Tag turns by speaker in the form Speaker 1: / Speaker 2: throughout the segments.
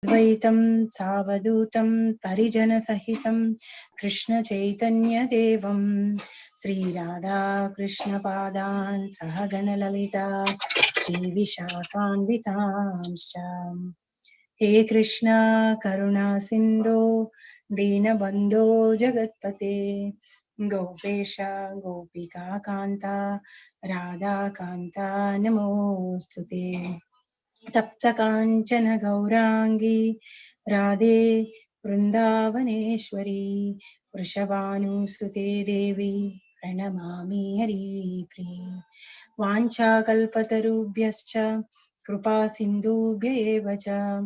Speaker 1: Advaitam Savadutam Parijana Sahitam Krishna Chaitanya Devam Sri Radha Krishna Padan Sahagana Lalita Sri Vishakhanvitamscha. He Krishna Karuna Sindhu Dinabandho Jagatpate Gopesha Gopika Kanta Radha Kanta Namostute. Tapta Kanchana Gaurangi Radhe Vrindavaneshwari Vrishabhanu Sute Devi Pranamami Hari Priya. Vancha kalpatarubhyascha Krupa Sindhubhya eva cha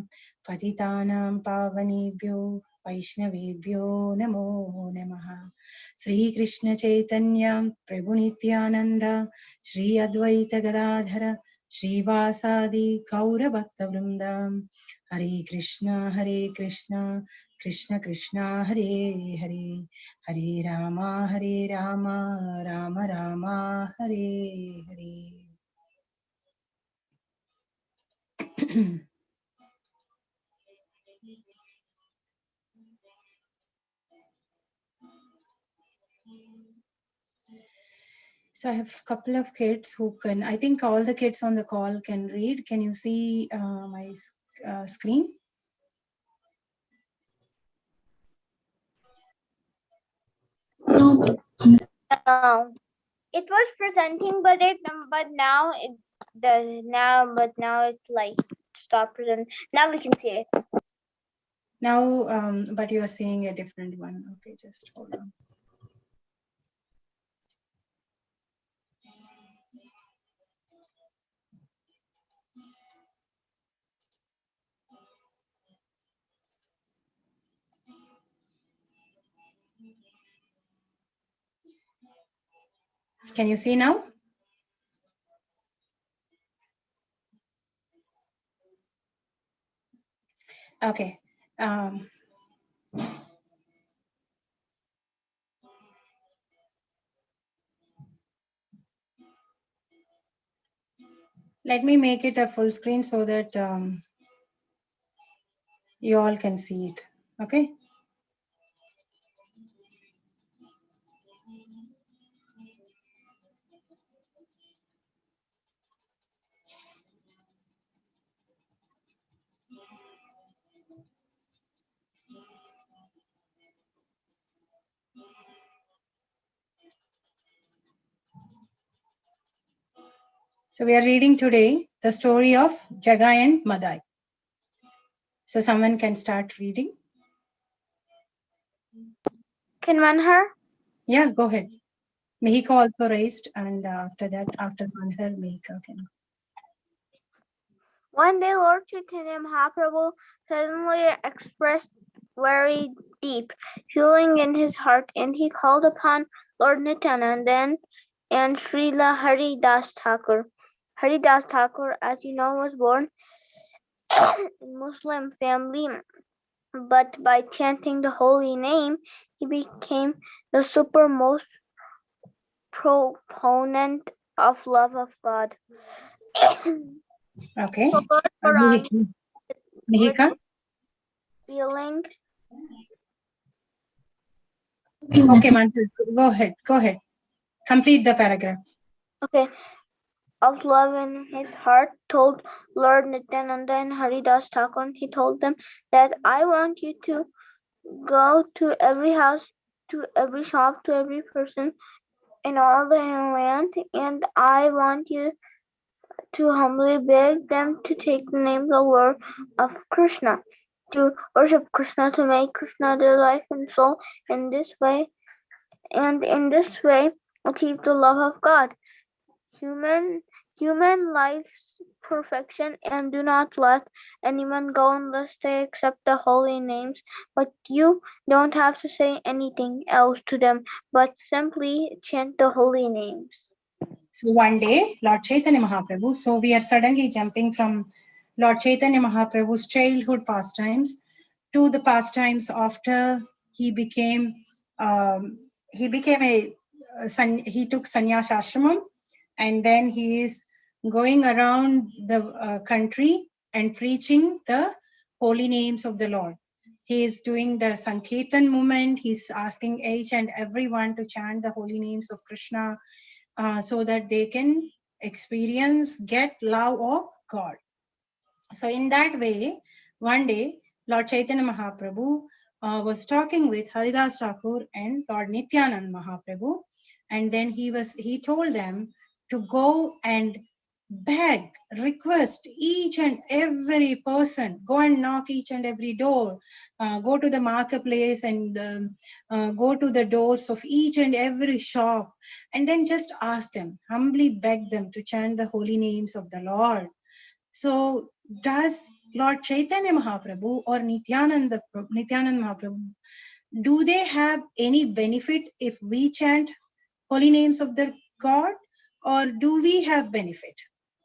Speaker 1: Patitanam Pavanebhyo Vaishnavebhyo Namo Namaha. Sri Krishna Chaitanya Prabhu Nityananda Sri Advaita Gadadhara Srivasadi Kaura Bhakta Vrindam. Hare Krishna Krishna Krishna Hare Hare, Hare Rama Rama Rama Hare Hare. So I have a couple of kids who can, I think all the kids on the call can read. Can you see my screen?
Speaker 2: No. It was presenting, but now it's like stop present. Now we can see it.
Speaker 1: Now, but you are seeing a different one. Okay, just hold on. Can you see now? Okay. Let me make it a full screen so that you all can see it. Okay. So we are reading today the story of Jagai and Madai. So someone can start reading.
Speaker 2: Can Manhar?
Speaker 1: Yeah, go ahead. Mehika also raised, and after that, after Manhar, Mehika can go.
Speaker 2: One day, Lord Chaitanya Mahaprabhu suddenly expressed very deep feeling in his heart, and he called upon Lord Nityananda and Srila Haridas Thakur. Haridas Thakur, as you know, was born in Muslim family, but by chanting the holy name, he became the supermost proponent of love of God.
Speaker 1: Okay.
Speaker 2: So Lord Gauranga
Speaker 1: Mehika?
Speaker 2: feeling.
Speaker 1: Okay, Manhar, go ahead. Complete the paragraph.
Speaker 2: Okay. Of love in his heart, told Lord Nityananda and Haridas Thakur. He told them that I want you to go to every house, to every shop, to every person in all the land, and I want you to humbly beg them to take the name of the Lord of Krishna, to worship Krishna, to make Krishna their life and soul in this way, and in this way achieve the love of God. Human life's perfection, and do not let anyone go unless they accept the holy names. But you don't have to say anything else to them, but simply chant the holy names.
Speaker 1: So one day, Lord Chaitanya Mahaprabhu, so we are suddenly jumping from Lord Chaitanya Mahaprabhu's childhood pastimes to the pastimes after he became he took sannyas ashramam, and then he is going around the country and preaching the holy names of the Lord. He is doing the Sankirtan movement. He's asking each and everyone to chant the holy names of Krishna so that they can get love of God. So in that way, one day, Lord Chaitanya Mahaprabhu was talking with Haridas Thakur and Lord Nityanand Mahaprabhu, and then he told them to go and beg, request each and every person, go and knock each and every door, go to the marketplace and go to the doors of each and every shop, and then just ask them, humbly beg them to chant the holy names of the Lord. So does Lord Chaitanya Mahaprabhu or Nityanand Mahaprabhu, do they have any benefit if we chant holy names of the God, or do we have benefit?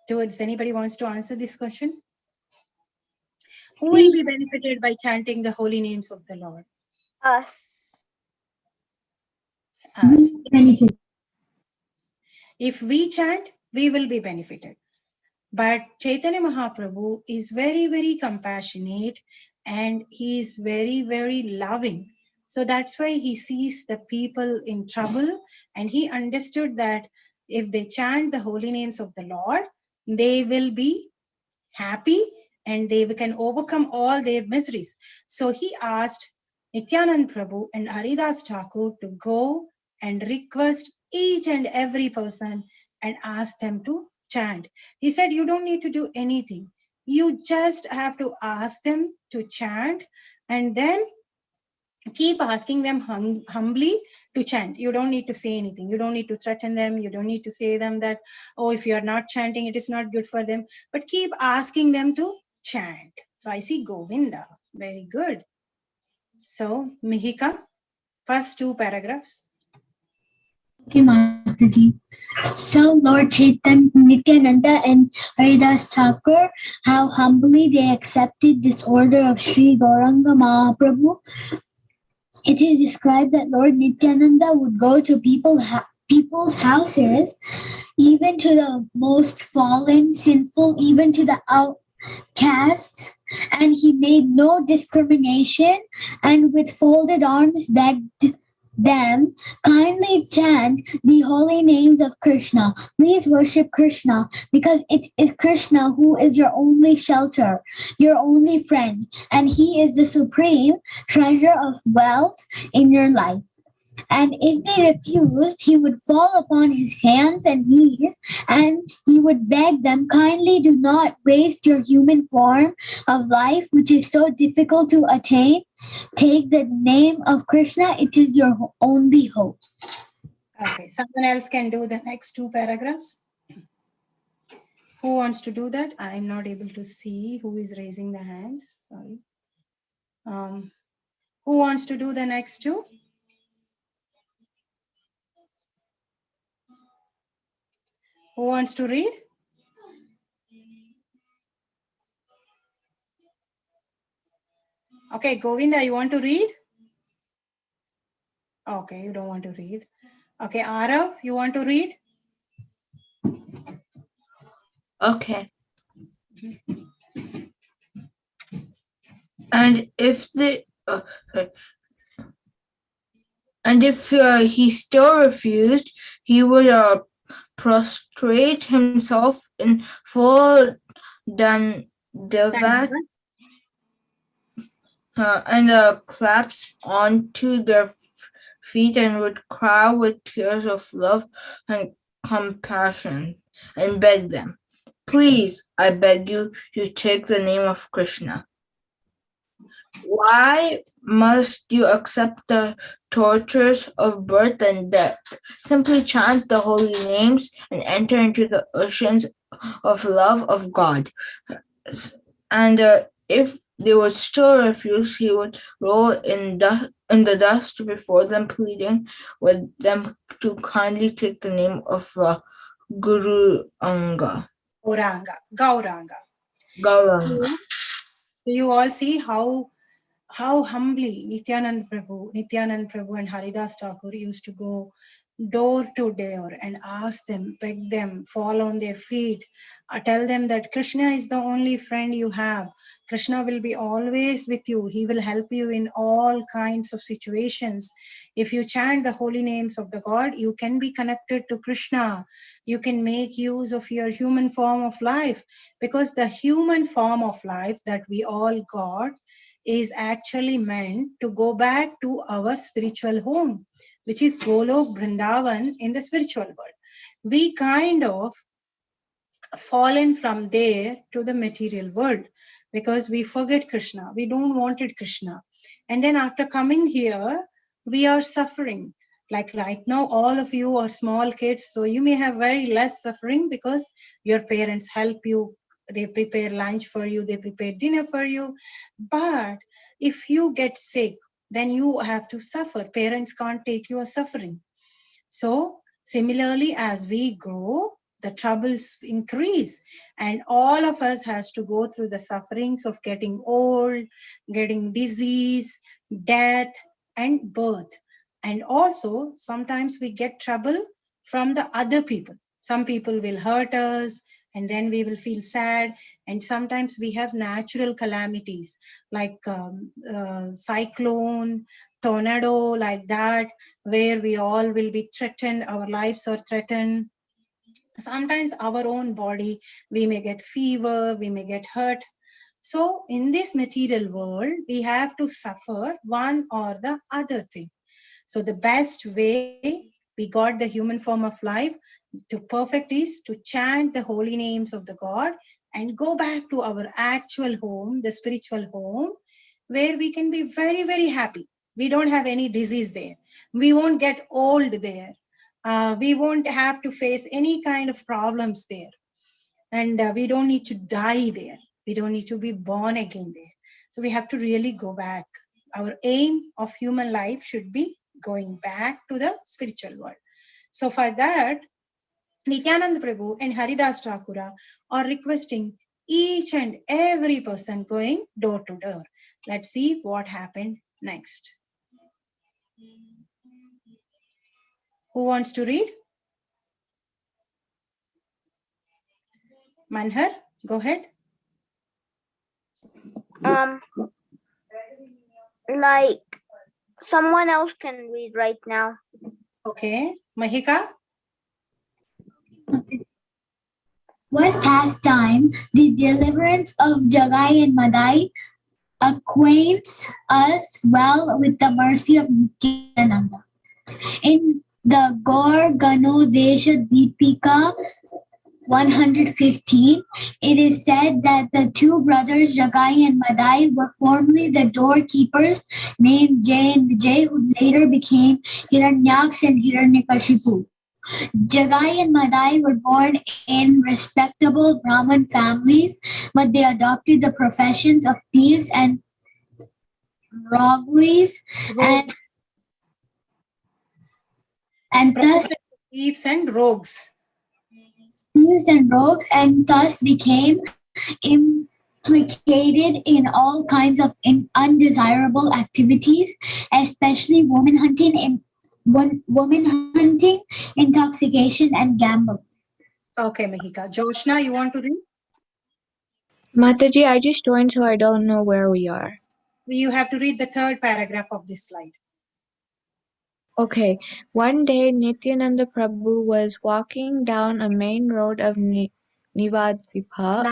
Speaker 1: Does anybody wants to answer this question? Who will be benefited by chanting the holy names of the Lord?
Speaker 2: Us.
Speaker 1: Us. If we chant, we will be benefited. But Chaitanya Mahaprabhu is very, very compassionate and he is very, very loving. So that's why he sees the people in trouble, and he understood that if they chant the holy names of the Lord, they will be happy and they can overcome all their miseries. So he asked Nityanand Prabhu and Haridas Thakur to go and request each and every person and ask them to chant. He said, you don't need to do anything. You just have to ask them to chant and then keep asking them humbly to chant. You don't need to say anything. You don't need to threaten them. You don't need to say them that, oh, if you're not chanting, it is not good for them. But keep asking them to chant. So I see Govinda. Very good. So, Mihika, first two paragraphs.
Speaker 3: Okay, Mataji. So Lord Chaitanya, Nityananda and Haridas Thakur, how humbly they accepted this order of Sri Gauranga Mahaprabhu. It is described that Lord Nityananda would go to people's houses, even to the most fallen, sinful, even to the outcasts, and he made no discrimination, and with folded arms begged them, kindly chant the holy names of Krishna. Please worship Krishna, because it is Krishna who is your only shelter, your only friend, and he is the supreme treasure of wealth in your life. And if they refused, he would fall upon his hands and knees and he would beg them, kindly do not waste your human form of life, which is so difficult to attain. Take the name of Krishna, it is your only hope.
Speaker 1: Okay, someone else can do the next two paragraphs. Who wants to do that? I'm not able to see who is raising the hands. Sorry. Who wants to do the next two? Who wants to read? Okay, Govinda, you want to read? Okay, you don't want to read. Okay, Arav, you want to read?
Speaker 4: Okay. And if he still refused, he would prostrate himself in full dandavat and collapse onto their feet and would cry with tears of love and compassion and beg them, please, I beg you, to take the name of Krishna. Why must you accept the tortures of birth and death? Simply chant the holy names and enter into the oceans of love of God. And if they would still refuse, he would roll in the dust before them, pleading with them to kindly take the name of Guru Anga.
Speaker 1: Gauranga.
Speaker 4: Gauranga.
Speaker 1: So you all see how humbly Nityanand Prabhu and Haridas Thakur used to go door to door and ask them, beg them, fall on their feet, tell them that Krishna is the only friend you have. Krishna will be always with you. He will help you in all kinds of situations. If you chant the holy names of the God, you can be connected to Krishna. You can make use of your human form of life, because the human form of life that we all got is actually meant to go back to our spiritual home, which is Golok Vrindavan in the spiritual world. We kind of fallen from there to the material world because we forget Krishna. We don't wanted Krishna. And then after coming here, we are suffering. Like right now, all of you are small kids, so you may have very less suffering because your parents help you. They prepare lunch for you, they prepare dinner for you. But if you get sick, then you have to suffer. Parents can't take your suffering. So similarly, as we grow, the troubles increase, and all of us has to go through the sufferings of getting old, getting disease, death, and birth. And also sometimes we get trouble from the other people. Some people will hurt us, and then we will feel sad. And sometimes we have natural calamities like cyclone, tornado, like that, where we all will be threatened, our lives are threatened. Sometimes our own body, we may get fever, we may get hurt. So in this material world, we have to suffer one or the other thing. So the best way we got the human form of life to perfect is to chant the holy names of the God and go back to our actual home, the spiritual home, where we can be very, very happy. We don't have any disease there. We won't get old there. We won't have to face any kind of problems there. And we don't need to die there. We don't need to be born again there. So we have to really go back. Our aim of human life should be going back to the spiritual world. So for that, Nityanand Prabhu and Haridas Thakura are requesting each and every person going door to door. Let's see what happened next. Who wants to read? Manhar, go ahead.
Speaker 2: Like someone else can read right now.
Speaker 1: Okay. Mahika?
Speaker 3: One pastime, the deliverance of Jagai and Madai, acquaints us well with the mercy of Nityananda. In the Gaur Ganodesha Deepika 115, it is said that the two brothers Jagai and Madai were formerly the doorkeepers named Jay and Vijay, who later became Hiranyaksh and Hiranyakashipu. Jagai and Madai were born in respectable Brahmin families, but they adopted the professions of thieves and rogues, and thus
Speaker 1: Thieves and rogues.
Speaker 3: And thus became implicated in all kinds of undesirable activities, especially woman hunting, intoxication, and gambling.
Speaker 1: Okay, Mahika. Joshna, you want to read?
Speaker 5: Mataji, I just joined, so I don't know where we are.
Speaker 1: You have to read the third paragraph of this slide.
Speaker 5: Okay. One day, Nityananda Prabhu was walking down a main road of Navadvipa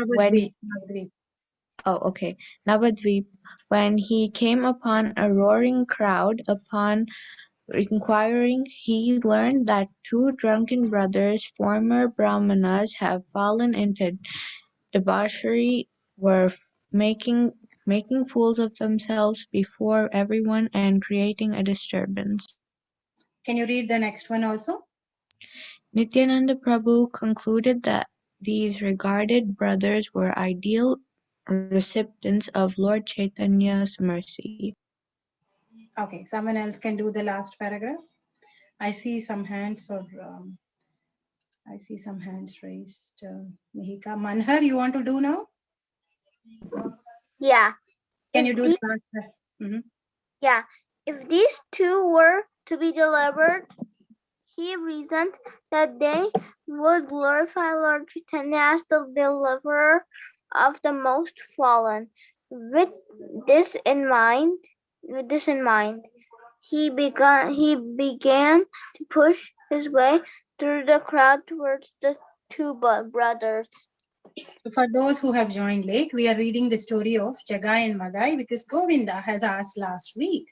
Speaker 5: when he came upon a roaring crowd. Upon inquiring, he learned that two drunken brothers, former brahmanas, have fallen into debauchery, were making fools of themselves before everyone and creating a disturbance.
Speaker 1: Can you read the next one also?
Speaker 5: Nityananda Prabhu concluded that these regarded brothers were ideal recipients of Lord Chaitanya's mercy.
Speaker 1: Okay, someone else can do the last paragraph. I see some hands raised. Mahika. Manhar, you want to do now?
Speaker 2: Yeah.
Speaker 1: Can you do the last paragraph? Mm-hmm.
Speaker 2: Yeah. If these two were to be delivered, he reasoned that they would glorify Lord Chaitanya as the deliverer of the most fallen. With this in mind, he began to push his way through the crowd towards the two brothers.
Speaker 1: So for those who have joined late, we are reading the story of Jagai and Madai because Govinda has asked last week.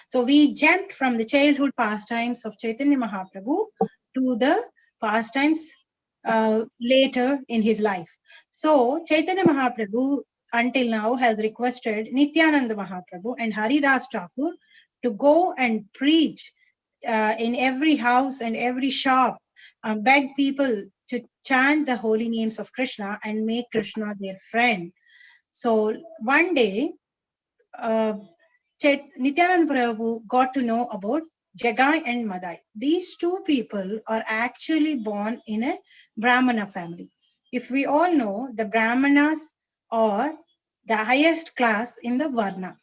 Speaker 1: So we jumped from the childhood pastimes of Chaitanya Mahaprabhu to the pastimes later in his life. So Chaitanya Mahaprabhu until now has requested Nityananda Mahaprabhu and Haridas Thakur to go and preach in every house and every shop, beg people to chant the holy names of Krishna and make Krishna their friend. So one day, Nityananda Prabhu got to know about Jagai and Madai. These two people are actually born in a Brahmana family. If we all know, the Brahmanas are the highest class in the Varna.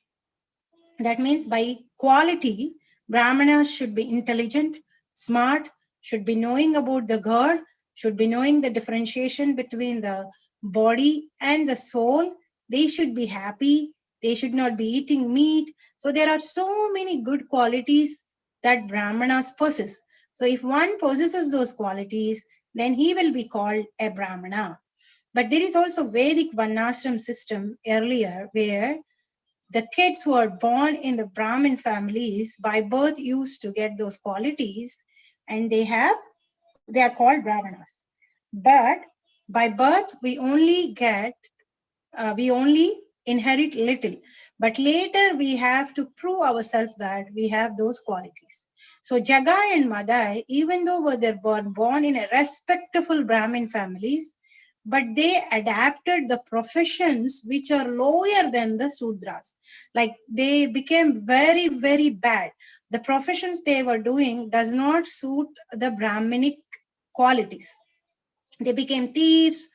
Speaker 1: That means by quality, Brahmanas should be intelligent, smart, should be knowing about the God, should be knowing the differentiation between the body and the soul. They should be happy. They should not be eating meat. So there are so many good qualities that Brahmanas possess. So if one possesses those qualities, then he will be called a Brahmana. But there is also Vedic Varnashram system earlier where the kids who are born in the Brahmin families by birth used to get those qualities, and they are called Brahmanas. But by birth, we only inherit little. But later we have to prove ourselves that we have those qualities. So Jagai and Madai, even though they were born in a respectable Brahmin families, but they adapted the professions which are lower than the Sudras. Like they became very, very bad. The professions they were doing does not suit the Brahminic qualities. They became thieves.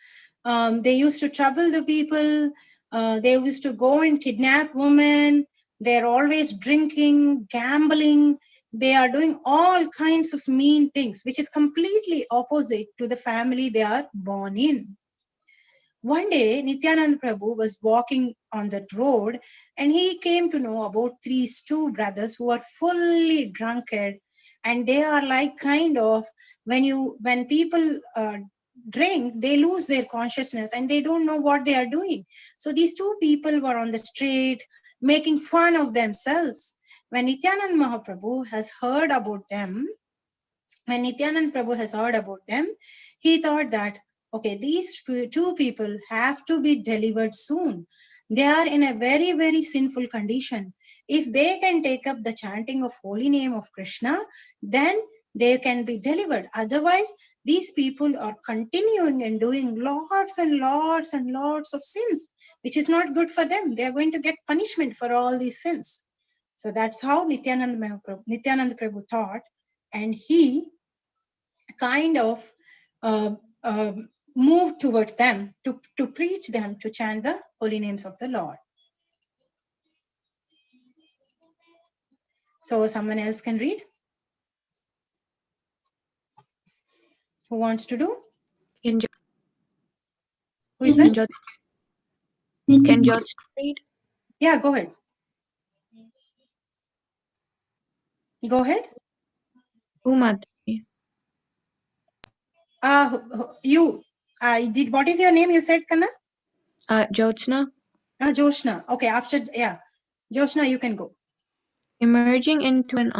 Speaker 1: They used to trouble the people. They used to go and kidnap women. They're always drinking, gambling. They are doing all kinds of mean things, which is completely opposite to the family they are born in. One day, Nityanand Prabhu was walking on that road and he came to know about these two brothers who are fully drunkard. And they are like kind of, when people drink, they lose their consciousness and they don't know what they are doing. So these two people were on the street making fun of themselves. When Nityanand Mahaprabhu has heard about them, when Nityanand Prabhu has heard about them, he thought that, okay, these two people have to be delivered soon. They are in a very, very sinful condition. If they can take up the chanting of holy name of Krishna, then they can be delivered. Otherwise, these people are continuing and doing lots and lots and lots of sins, which is not good for them. They are going to get punishment for all these sins. So that's how Nityananda Prabhu thought, and he kind of uh, uh, moved towards them to preach them, to chant the holy names of the Lord. So someone else can read? Who wants to do?
Speaker 5: Can
Speaker 1: Who is that?
Speaker 5: Jyots read?
Speaker 1: Yeah, go ahead. Go ahead.
Speaker 5: Umati.
Speaker 1: You did. What is your name? You said Kanna?
Speaker 5: Jyotsna.
Speaker 1: Joshna. Okay, after, yeah. Joshna, you can go.
Speaker 5: Emerging into an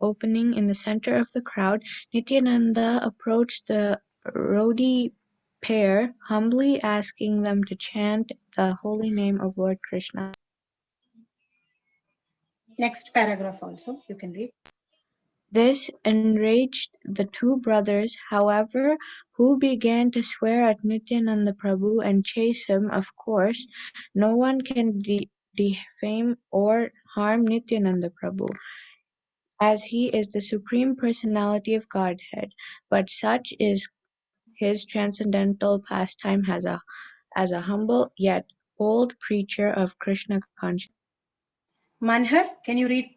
Speaker 5: opening in the center of the crowd, Nityananda approached the rowdy pair, humbly asking them to chant the holy name of Lord Krishna.
Speaker 1: Next paragraph also, you can read.
Speaker 5: This enraged the two brothers, however, who began to swear at Nityananda Prabhu and chase him. Of course, no one can defame or harm Nityananda Prabhu, as he is the Supreme Personality of Godhead, but such is his transcendental pastime as a humble yet bold preacher of Krishna consciousness.
Speaker 1: Manhar, can you read?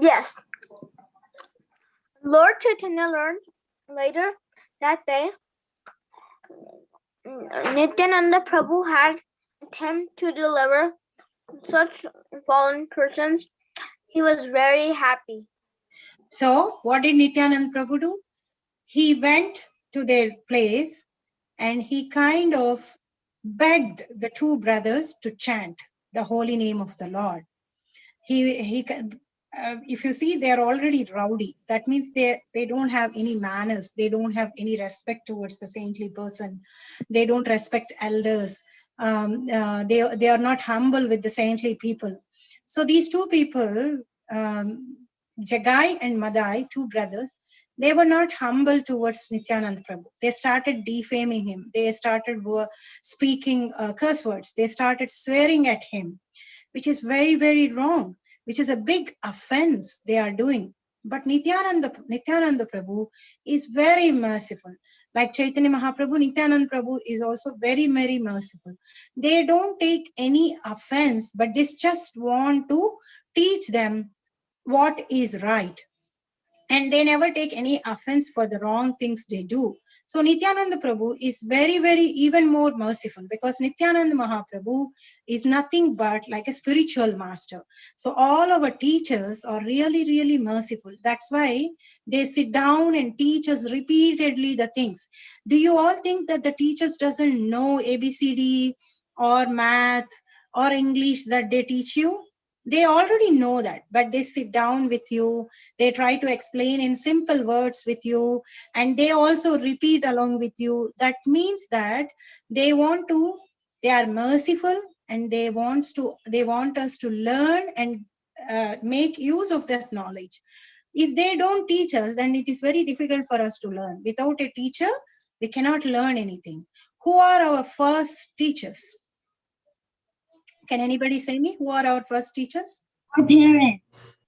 Speaker 2: Yes. Lord Chaitanya learned later that day Nityananda Prabhu had attempt to deliver such fallen persons. He was very happy.
Speaker 1: So what did Nityanand Prabhu do? He went to their place and he kind of begged the two brothers to chant the holy name of the Lord. If you see, they're already rowdy. That means they don't have any manners. They don't have any respect towards the saintly person. They don't respect elders. They are not humble with the saintly people. So these two people, Jagai and Madai, two brothers, they were not humble towards Nityanand Prabhu. They started defaming him. They started speaking curse words. They started swearing at him, which is very, very wrong, which is a big offense they are doing. But Nityananda Prabhu is very merciful. Like Chaitanya Mahaprabhu, Nityananda Prabhu is also very, very merciful. They don't take any offense, but they just want to teach them what is right. And they never take any offense for the wrong things they do. So Nityananda Prabhu is very, very even more merciful, because Nityananda Mahaprabhu is nothing but like a spiritual master. So all our teachers are really, really merciful. That's why they sit down and teach us repeatedly the things. Do you all think that the teachers doesn't know ABCD or math or English that they teach you? They already know that, but they sit down with you. They try to explain in simple words with you, and they also repeat along with you. That means that they are merciful, and they want us to learn and make use of that knowledge. If they don't teach us, then it is very difficult for us to learn. Without a teacher, we cannot learn anything. Who are our first teachers? Can anybody say me? Who are our first teachers?
Speaker 3: Our parents.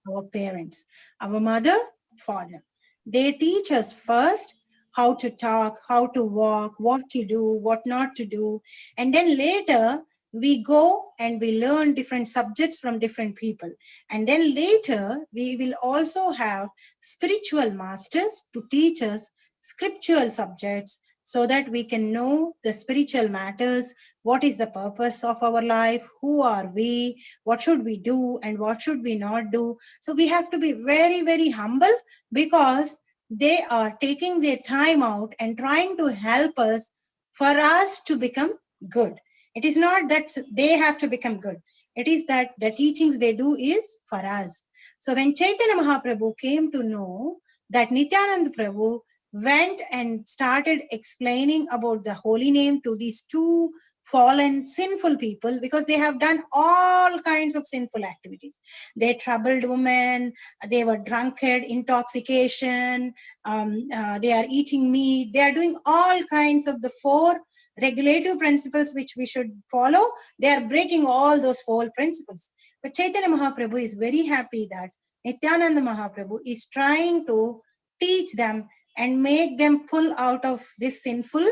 Speaker 1: Our parents, our mother, father. They teach us first how to talk, how to walk, what to do, what not to do. And then later, we go and we learn different subjects from different people. And then later, we will also have spiritual masters to teach us scriptural subjects, so that we can know the spiritual matters. What is the purpose of our life? Who are we? What should we do and what should we not do? So we have to be very, very humble, because they are taking their time out and trying to help us for us to become good. It is not that they have to become good. It is that the teachings they do is for us. So when Chaitanya Mahaprabhu came to know that Nityananda Prabhu went and started explaining about the holy name to these two fallen sinful people, because they have done all kinds of sinful activities. They troubled women, they were drunkard, intoxication, they are eating meat, they are doing all kinds of the four regulative principles which we should follow. They are breaking all those four principles. But Chaitanya Mahaprabhu is very happy that Nityananda Mahaprabhu is trying to teach them and make them pull out of this sinful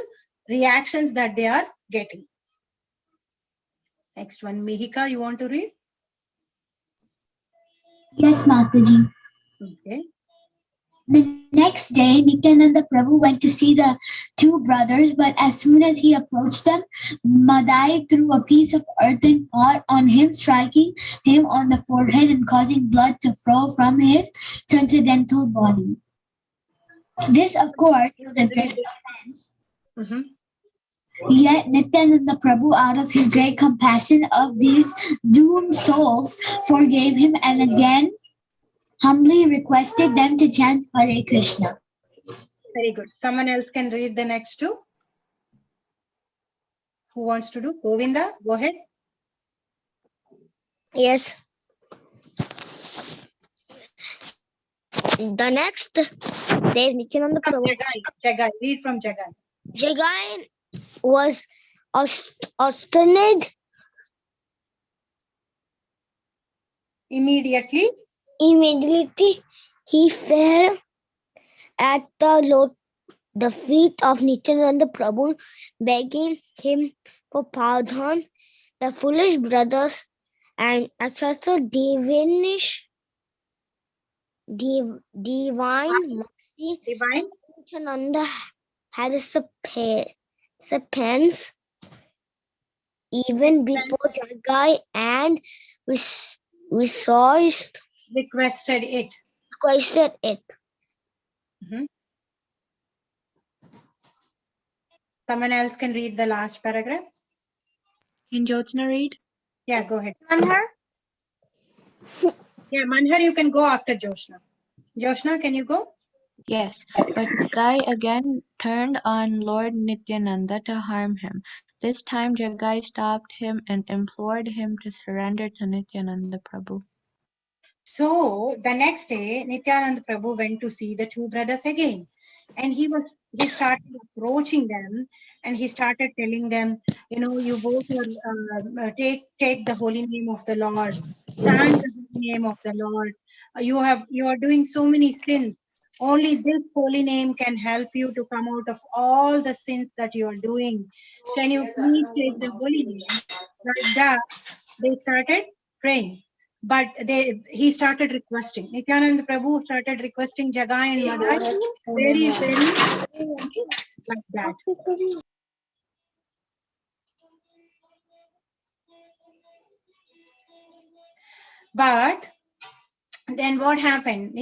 Speaker 1: reactions that they are getting. Next one, Mihika, you want to read?
Speaker 3: Yes, Mataji.
Speaker 1: Okay.
Speaker 3: The next day, Nityananda Prabhu went to see the two brothers, but as soon as he approached them, Madai threw a piece of earthen pot on him, striking him on the forehead and causing blood to flow from his transcendental body. This, of course, was a great offense.
Speaker 1: Mm-hmm.
Speaker 3: Yet Nityananda Prabhu, out of his great compassion of these doomed souls, forgave him and again humbly requested them to chant Hare Krishna.
Speaker 1: Very good. Someone else can read the next two. Who wants to do? Govinda, go ahead.
Speaker 6: Yes. The next day, Nityananda Prabhu.
Speaker 1: Jagai, read from Jagai.
Speaker 6: Jagai was astonished.
Speaker 1: Immediately,
Speaker 6: Immediately, he fell at the feet of Nityananda Prabhu, begging him for pardon. The foolish brothers and attracted divine mercy.
Speaker 1: divine.
Speaker 6: Nityananda had seconds even before Jagai and resourced
Speaker 1: requested it.
Speaker 6: requested it.
Speaker 1: Mhm. Someone else can read the last paragraph.
Speaker 5: Can Jyotsna read?
Speaker 1: Yeah, go ahead.
Speaker 2: Manhar?
Speaker 1: Yeah, Manhar, you can go after Joshna. Joshna, can you go?
Speaker 5: Yes, but Jagai again turned on Lord Nityananda to harm him. This time Jagai stopped him and implored him to surrender to Nityananda Prabhu.
Speaker 1: So the next day, Nityananda Prabhu went to see the two brothers again. And he started approaching them and he started telling them, you both are, take the holy name of the Lord, chant the holy name of the Lord. You are doing so many sins. Only this holy name can help you to come out of all the sins that you are doing. Can you please take the holy name? Like that, they started praying. But he started requesting. Nityananda Prabhu started requesting Jagai and Madai very, very like that. But then what happened?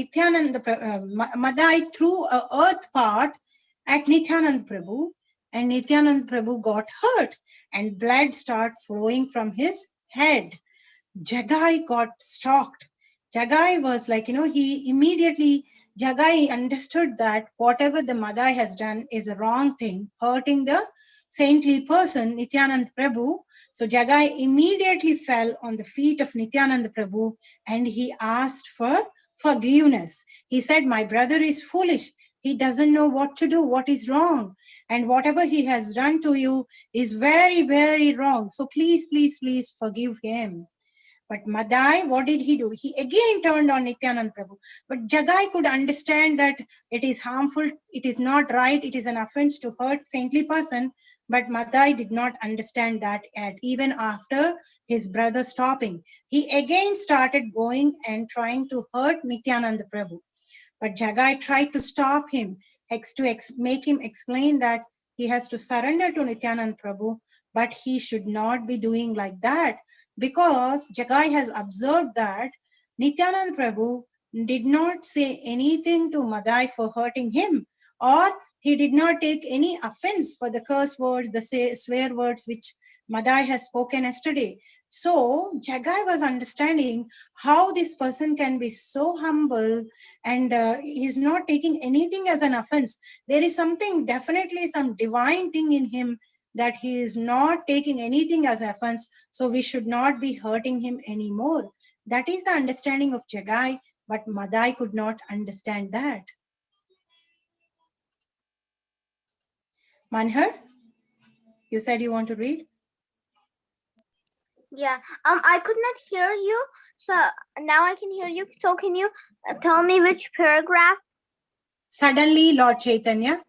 Speaker 1: Madai threw a earth pot at Nityananda Prabhu, and Nityananda Prabhu got hurt, and blood started flowing from his head. Jagai got shocked. Jagai was like, Jagai understood that whatever the Madai has done is a wrong thing, hurting the saintly person, Nityananda Prabhu. So Jagai immediately fell on the feet of Nityananda Prabhu and he asked for forgiveness. He said, my brother is foolish. He doesn't know what to do, what is wrong. And whatever he has done to you is very, very wrong. So please, please, please forgive him. But Madai, what did he do? He again turned on Nityananda Prabhu. But Jagai could understand that it is harmful, it is not right, it is an offense to hurt saintly person. But Madai did not understand that even after his brother stopping. He again started going and trying to hurt Nityananda Prabhu. But Jagai tried to stop him, make him explain that he has to surrender to Nityananda Prabhu, but he should not be doing like that, because Jagai has observed that Nityananda Prabhu did not say anything to Madai for hurting him, or he did not take any offense for the curse words, the swear words which Madai has spoken yesterday. So Jagai was understanding how this person can be so humble and he's not taking anything as an offense. There is something, definitely some divine thing in him, that he is not taking anything as offense, so we should not be hurting him anymore. That is the understanding of Jagai, but Madai could not understand that. Manhar, you said you want to read?
Speaker 2: Yeah. I could not hear you, so now I can hear you. So can you tell me which paragraph?
Speaker 1: Suddenly, Lord Chaitanya.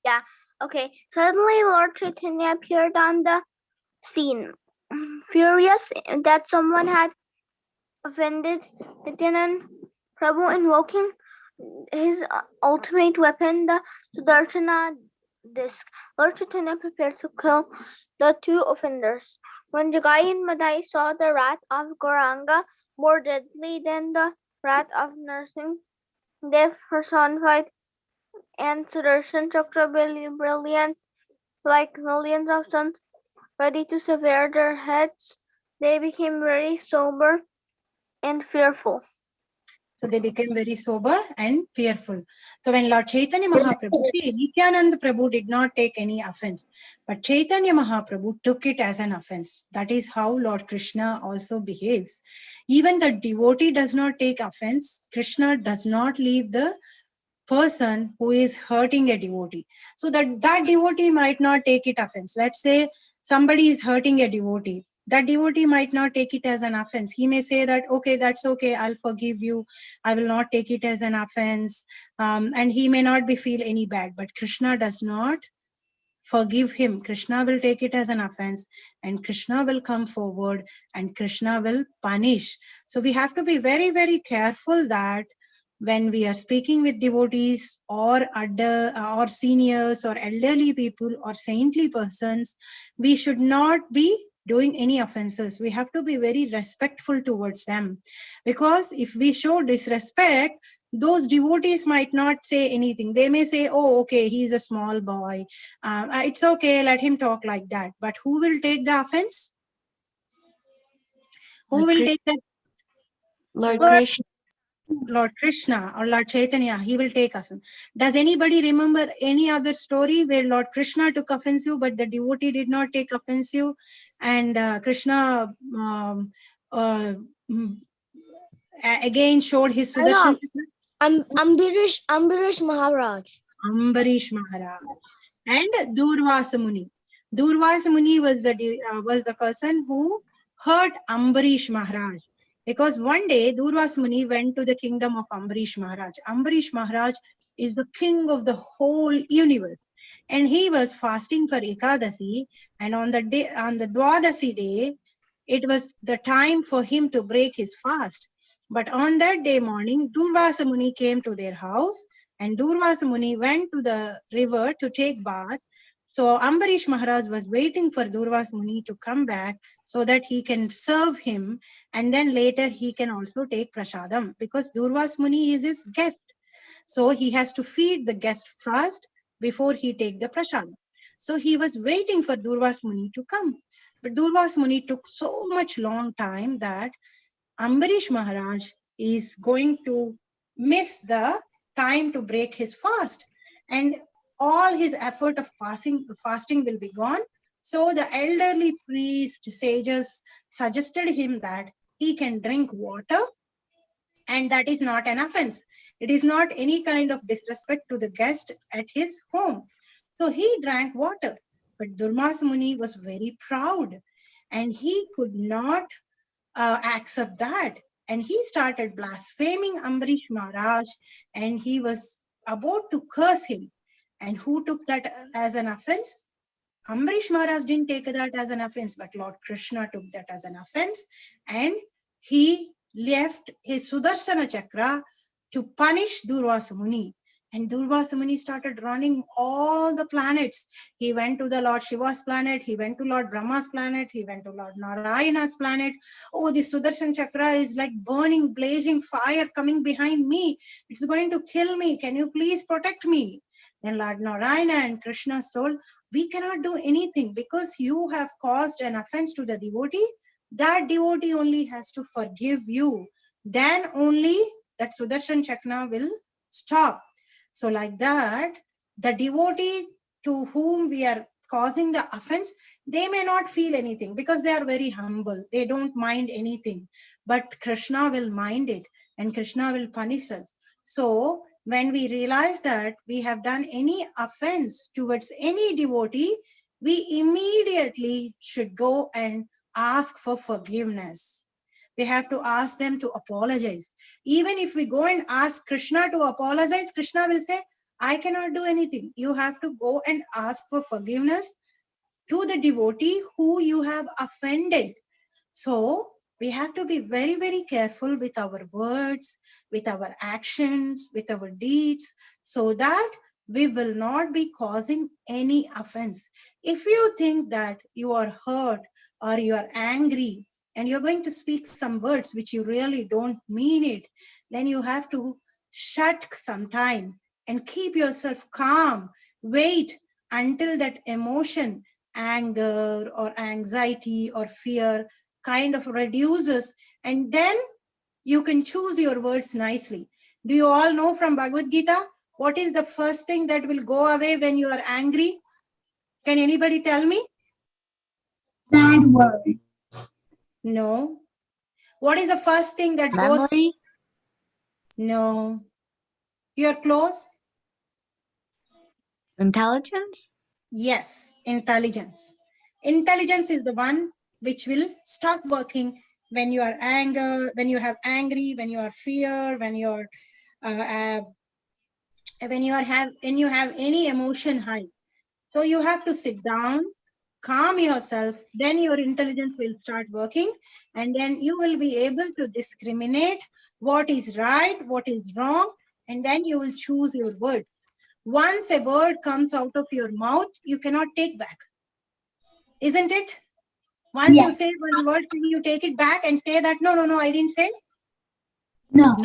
Speaker 2: Yeah. Okay. Suddenly, Lord Chaitanya appeared on the scene, furious that someone had offended Nityananda Prabhu, invoking his ultimate weapon, the Sudarshana disc. Lord Chaitanya prepared to kill the two offenders. When Jagai and Madai saw the wrath of Gauranga more deadly than the wrath of Narsingh, they personified and Sudarshan Chakra brilliant like millions of suns ready to sever their heads. They became very sober and fearful.
Speaker 1: So they became very sober and fearful. So when Lord Chaitanya Mahaprabhu, Nityananda Prabhu did not take any offense, but Chaitanya Mahaprabhu took it as an offense. That is how Lord Krishna also behaves. Even the devotee does not take offense. Krishna does not leave the person who is hurting a devotee. So that devotee might not take it offense. Let's say somebody is hurting a devotee. That devotee might not take it as an offense. He may say that, okay, that's okay, I'll forgive you. I will not take it as an offense. And he may not be feel any bad. But Krishna does not forgive him. Krishna will take it as an offense and Krishna will come forward and Krishna will punish. So we have to be very, very careful that when we are speaking with devotees or other or seniors or elderly people or saintly persons, we should not be doing any offenses. We have to be very respectful towards them, because if we show disrespect, those devotees might not say anything. They may say, oh, okay, he's a small boy, it's okay, let him talk like that. But who will take the offense? Who
Speaker 5: Lord
Speaker 1: will
Speaker 5: Krishna.
Speaker 1: take that?
Speaker 5: Lord Krishna.
Speaker 1: Lord Krishna or Lord Chaitanya, he will take us. Does anybody remember any other story where Lord Krishna took offensive, but the devotee did not take offensive, and Krishna mm, again showed his
Speaker 6: I know.
Speaker 1: Sudarshan Chakra?
Speaker 6: Ambarish Maharaj.
Speaker 1: Ambarish Maharaj and Durvasa Muni. Durvasa Muni was the person who hurt Ambarish Maharaj, because one day Durvasa Muni went to the kingdom of Ambarish Maharaj. Ambarish Maharaj is the king of the whole universe, and he was fasting for Ekadasi, and on the Dwadasi day, it was the time for him to break his fast. But on that day morning, Durvasa Muni came to their house, and Durvasa Muni went to the river to take bath. So Ambarish Maharaj was waiting for Durvasa Muni to come back so that he can serve him, and then later he can also take prasadam, because Durvasa Muni is his guest. So he has to feed the guest first before he take the prasadam. So he was waiting for Durvasa Muni to come. But Durvasa Muni took so much long time that Ambarish Maharaj is going to miss the time to break his fast, and all his effort of fasting will be gone. So the elderly priest sages suggested him that he can drink water, and that is not an offense. It is not any kind of disrespect to the guest at his home. So he drank water. But Durvasa Muni was very proud, and he could not accept that. And he started blaspheming Ambarish Maharaj, and he was about to curse him. And who took that as an offense? Ambarish Maharaj didn't take that as an offense, but Lord Krishna took that as an offense, and he left his Sudarshana Chakra to punish Durvasa Muni. And Durvasa Muni started running all the planets. He went to the Lord Shiva's planet, he went to Lord Brahma's planet, he went to Lord Narayana's planet. Oh, this Sudarshan Chakra is like burning, blazing fire coming behind me. It's going to kill me. Can you please protect me? Then Lord Narayana and Krishna told, we cannot do anything because you have caused an offense to the devotee. That devotee only has to forgive you. Then only that Sudarshan Chakra will stop. So like that, the devotee to whom we are causing the offense, they may not feel anything because they are very humble. They don't mind anything. But Krishna will mind it, and Krishna will punish us. So when we realize that we have done any offense towards any devotee, we immediately should go and ask for forgiveness. We have to ask them to apologize. Even if we go and ask Krishna to apologize, Krishna will say, I cannot do anything. You have to go and ask for forgiveness to the devotee who you have offended. So we have to be very, very careful with our words, with our actions, with our deeds, so that we will not be causing any offense. If you think that you are hurt or you are angry and you're going to speak some words which you really don't mean it, then you have to shut some time and keep yourself calm. Wait until that emotion, anger or anxiety or fear, kind of reduces, and then you can choose your words nicely. Do you all know from Bhagavad Gita what is the first thing that will go away when you are angry? Can anybody tell me?
Speaker 3: Bad word.
Speaker 1: No. What is the first thing that goes?
Speaker 5: Memory.
Speaker 1: No. You're close?
Speaker 5: Intelligence.
Speaker 1: Yes, intelligence. Intelligence is the one which will stop working when you are anger, when you have angry, when you are fear, when you're when you have any emotion high. So you have to sit down, calm yourself, then your intelligence will start working, and then you will be able to discriminate what is right, what is wrong, and then you will choose your word. Once a word comes out of your mouth, you cannot take back. Isn't it? Once you
Speaker 3: Yes.
Speaker 1: say one word, can you take it back and say that, no, I didn't say?
Speaker 3: No.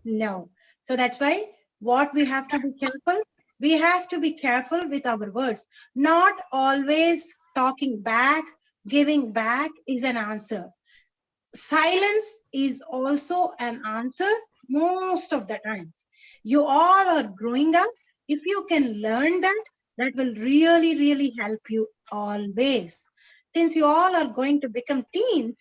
Speaker 1: No. So that's why what we have to be careful. We have to be careful with our words. Not always talking back, giving back is an answer. Silence is also an answer most of the times. You all are growing up. If you can learn that, that will really, really help you always. Since you all are going to become teens,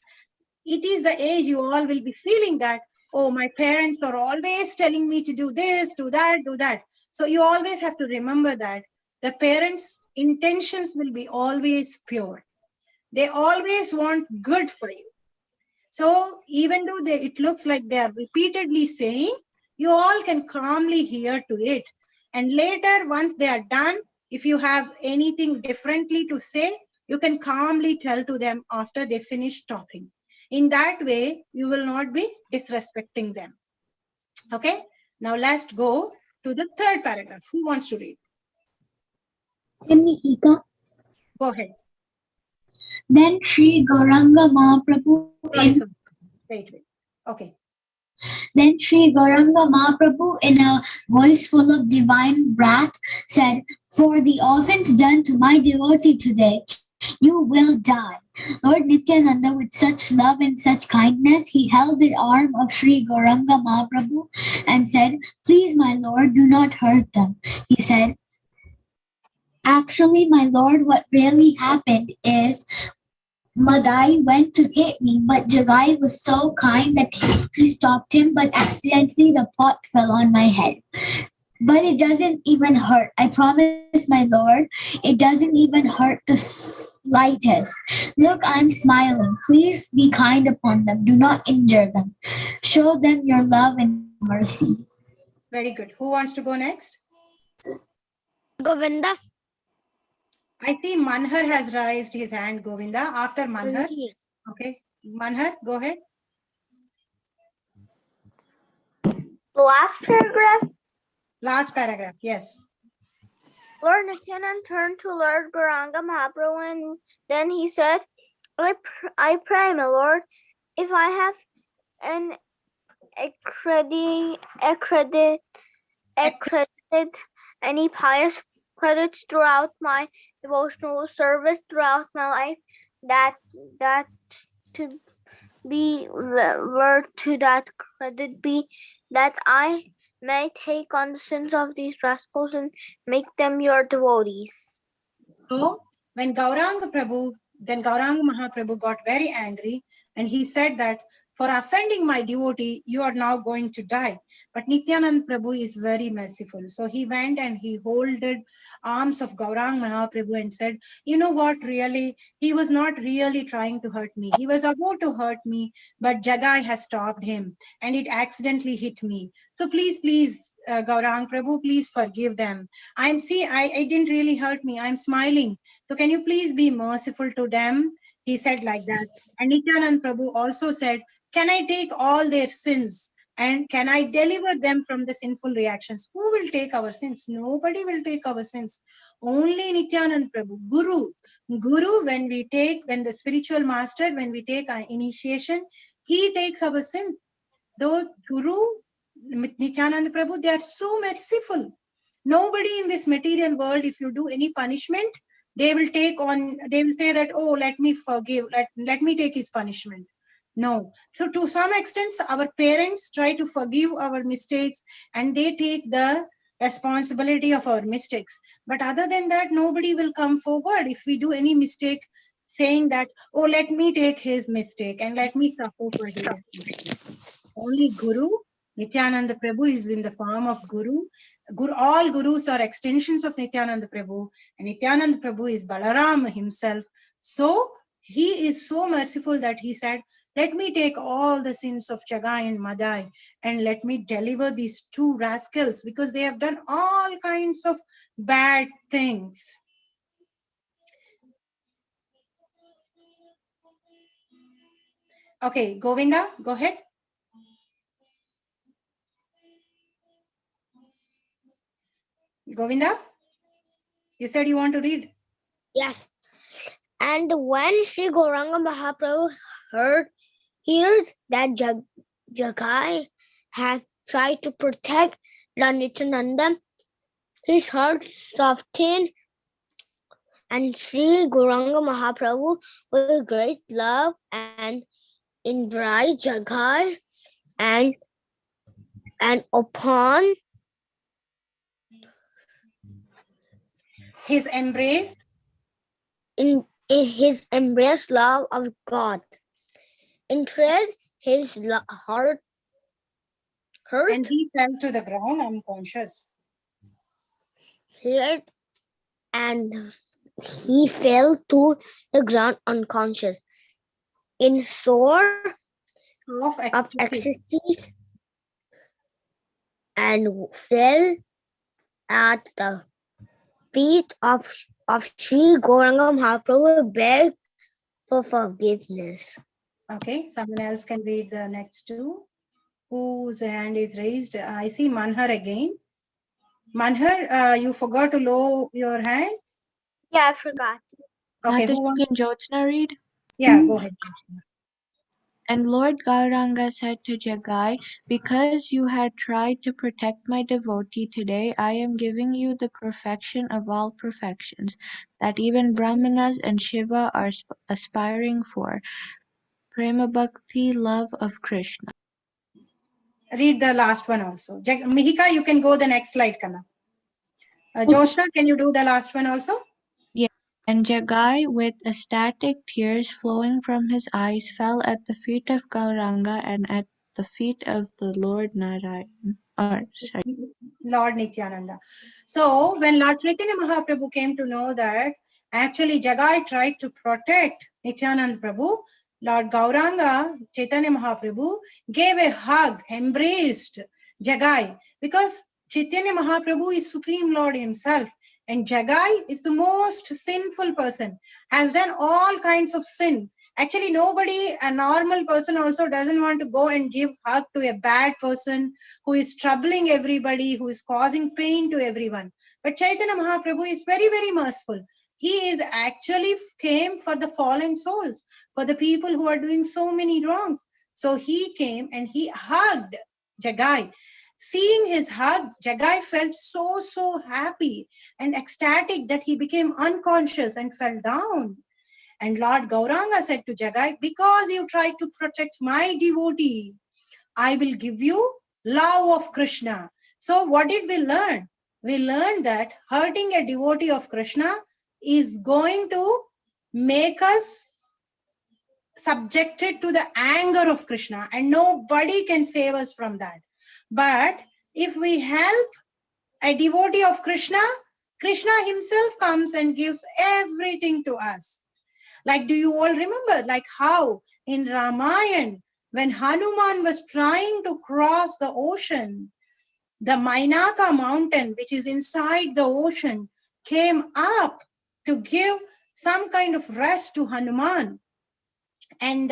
Speaker 1: it is the age you all will be feeling that, oh, my parents are always telling me to do this, do that, do that. So you always have to remember that the parents' intentions will be always pure. They always want good for you. So even though it looks like they are repeatedly saying, you all can calmly hear to it. And later, once they are done, if you have anything differently to say, you can calmly tell to them after they finish talking. In that way, you will not be disrespecting them. Okay? Now let's go to the third paragraph. Who wants to read?
Speaker 3: Ika.
Speaker 1: Go ahead.
Speaker 3: Then Sri Gauranga Mahaprabhu
Speaker 1: Sorry. Wait. Okay.
Speaker 3: Then Sri Gauranga Mahaprabhu, in a voice full of divine wrath, said, "For the offense done to my devotee today, you will die." Lord Nityananda, with such love and such kindness, he held the arm of Sri Gauranga Mahaprabhu and said, "Please, my Lord, do not hurt them." He said, "Actually, my Lord, what really happened is Madai went to hit me, but Jagai was so kind that he stopped him, but accidentally the pot fell on my head. But it doesn't even hurt. I promise, my Lord, it doesn't even hurt the slightest. Look, I'm smiling. Please be kind upon them. Do not injure them. Show them your love and mercy."
Speaker 1: Very good. Who wants to go next?
Speaker 6: Govinda.
Speaker 1: I see Manhar has raised his hand, Govinda. After Manhar. Okay. Manhar, go ahead.
Speaker 2: Last paragraph.
Speaker 1: Last paragraph, yes.
Speaker 2: Lord Nityananda turned to Lord Gauranga Mahaprabhu and then he said, I pray, my Lord, if I have an accredited any pious credits throughout my devotional service throughout my life, that to be word to that credit be that I may take on the sins of these rascals and make them your devotees.
Speaker 1: So when Gauranga Mahaprabhu got very angry and he said that for offending my devotee, you are now going to die. But Nityanand Prabhu is very merciful. So he went and he holded arms of Gaurang Mahaprabhu and said, you know what, really, he was not really trying to hurt me. He was about to hurt me, but Jagai has stopped him and it accidentally hit me. So please, Gaurang Prabhu, please forgive them. I didn't really hurt me. I'm smiling. So can you please be merciful to them? He said like that. And Nityanand Prabhu also said, can I take all their sins? And can I deliver them from the sinful reactions? Who will take our sins? Nobody will take our sins. Only Nityanand Prabhu, Guru. Guru, when the spiritual master, when we take our initiation, he takes our sins. Though Guru, Nityanand Prabhu, they are so merciful. Nobody in this material world, if you do any punishment, they will say that, oh, let me forgive, let me take his punishment. No. So to some extent, our parents try to forgive our mistakes and they take the responsibility of our mistakes. But other than that, nobody will come forward if we do any mistake saying that, oh, let me take his mistake and let me suffer for his mistake. Only Guru, Nityananda Prabhu is in the form of Guru. All Gurus are extensions of Nityananda Prabhu, and Nityananda Prabhu is Balaram himself. So he is so merciful that he said, let me take all the sins of Chagai and Madai and let me deliver these two rascals because they have done all kinds of bad things. Okay, Govinda, go ahead. Govinda, you said you want to read.
Speaker 6: Yes. And when Sri Gauranga Mahaprabhu heard that Jagai had tried to protect Lord Nityananda, his heart softened, and Sri Gauranga Mahaprabhu, with great love, and embraced Jagai, and upon
Speaker 1: His embrace,
Speaker 6: in his embraced love of God, entreated his heart
Speaker 1: and he fell to the ground unconscious.
Speaker 6: hurt, and he fell to the ground unconscious in sore
Speaker 1: Of
Speaker 6: of
Speaker 1: ecstasy.
Speaker 6: ecstasy, and fell at the feet of Sri Gauranga Mahaprabhu, begged for forgiveness.
Speaker 1: Okay, someone else can read the next two. Whose hand is raised? I see Manhar again. Manhar, you forgot to lower your hand.
Speaker 2: Yeah, I forgot.
Speaker 1: Okay, who
Speaker 5: Mataji,
Speaker 1: wants?
Speaker 5: can Jyotsna read?
Speaker 1: Yeah, go ahead.
Speaker 5: And Lord Gauranga said to Jagai, because you had tried to protect my devotee today, I am giving you the perfection of all perfections, that even Brahmanas and Shiva are aspiring for. Prema Bhakti, love of Krishna.
Speaker 1: Read the last one also. Mihika, you can go the next slide, Kana. Joshna, can you do the last one also?
Speaker 5: Yes. And Jagai, with ecstatic tears flowing from his eyes, fell at the feet of Gauranga and at the feet of the Lord Narayan.
Speaker 1: Lord Nityananda. So when Lord Chaitanya Mahaprabhu came to know that actually Jagai tried to protect Nityananda Prabhu, Lord Gauranga, Chaitanya Mahaprabhu, gave a hug, embraced Jagai, because Chaitanya Mahaprabhu is Supreme Lord himself, and Jagai is the most sinful person, has done all kinds of sin. Actually, nobody, a normal person also doesn't want to go and give hug to a bad person who is troubling everybody, who is causing pain to everyone. But Chaitanya Mahaprabhu is very, very merciful. He is actually came for the fallen souls, for the people who are doing so many wrongs. So he came and he hugged Jagai. Seeing his hug, Jagai felt so happy and ecstatic that he became unconscious and fell down. And Lord Gauranga said to Jagai, because you tried to protect my devotee, I will give you love of Krishna. So what did we learn? We learned that hurting a devotee of Krishna is going to make us subjected to the anger of Krishna, and nobody can save us from that. But if we help a devotee of Krishna, Krishna himself comes and gives everything to us. Like, do you all remember, like how in Ramayana, when Hanuman was trying to cross the ocean, the Mainaka mountain, which is inside the ocean, came up to give some kind of rest to Hanuman. And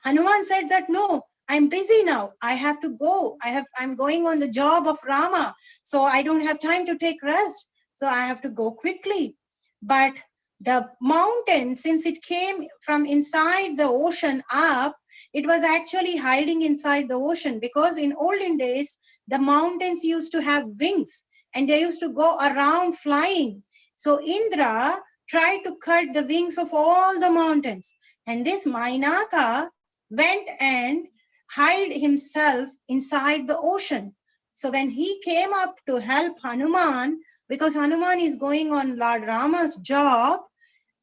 Speaker 1: Hanuman said that, no, I'm busy now. I have to go. I'm going on the job of Rama. So I don't have time to take rest. So I have to go quickly. But the mountain, since it came from inside the ocean up, it was actually hiding inside the ocean, because in olden days, the mountains used to have wings and they used to go around flying. So Indra tried to cut the wings of all the mountains. And this Mainaka went and hid himself inside the ocean. So when he came up to help Hanuman, because Hanuman is going on Lord Rama's job,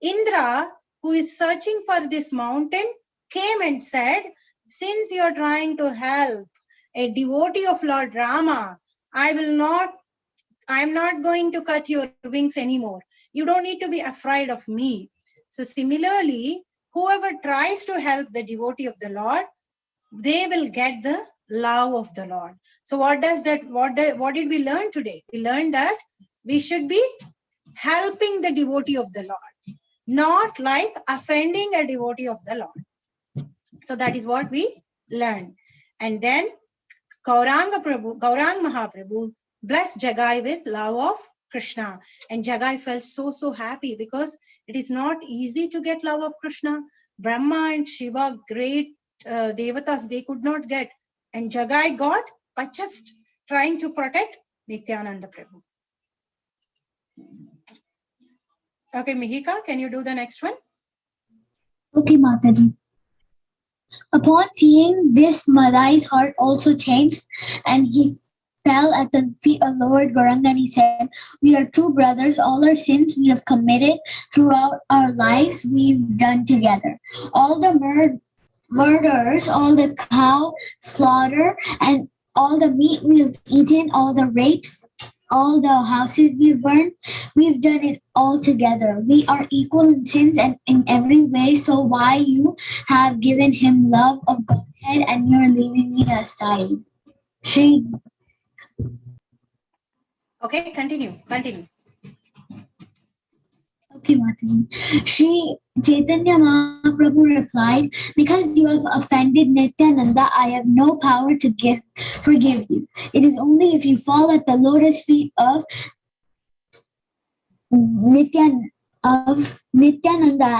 Speaker 1: Indra, who is searching for this mountain, came and said, since you are trying to help a devotee of Lord Rama, I'm not going to cut your wings anymore. You don't need to be afraid of me. So similarly, whoever tries to help the devotee of the Lord, they will get the love of the Lord. So what did we learn today? We learned that we should be helping the devotee of the Lord, not like offending a devotee of the Lord. So that is what we learned. And then Gaurang Mahaprabhu blessed Jagai with love of Krishna. And Jagai felt so happy because it is not easy to get love of Krishna. Brahma and Shiva, great devatas, they could not get. And Jagai got by just trying to protect Nityananda Prabhu. Okay, Mihika, can you do the next one?
Speaker 3: Okay, Mataji. Upon seeing this, Madai's heart also changed, and he fell at the feet of Lord Gauranga and he said, "We are two brothers. All our sins we have committed throughout our lives we've done together. All the murders, all the cow slaughter, and all the meat we've eaten, all the rapes, all the houses we've burned, we've done it all together. We are equal in sins and in every way. So why you have given him love of Godhead and you're leaving me aside?" She
Speaker 1: Okay, continue.
Speaker 3: Okay, Mataji. Shri Chaitanya Mahaprabhu replied, "Because you have offended Nityananda, I have no power to forgive you. It is only if you fall at the lotus feet of Nityananda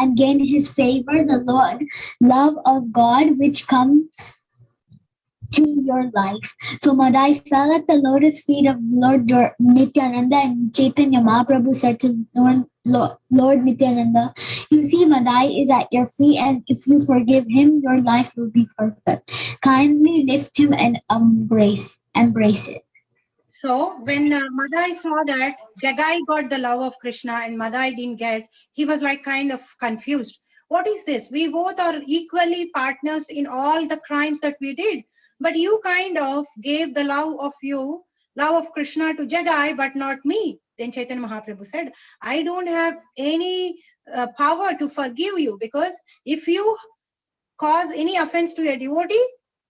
Speaker 3: and gain his favor, the love of God, which comes to your life." So Madai fell at the lotus feet of Lord Nityananda, and Chaitanya Mahaprabhu said to Lord Nityananda, "You see, Madai is at your feet, and if you forgive him, your life will be perfect. Kindly lift him and embrace it."
Speaker 1: So when Madai saw that Jagai got the love of Krishna and Madai didn't get, he was like kind of confused. What is this? We both are equally partners in all the crimes that we did. But you kind of gave the love of Krishna to Jagai, but not me. Then Chaitanya Mahaprabhu said, I don't have any power to forgive you, because if you cause any offense to a devotee,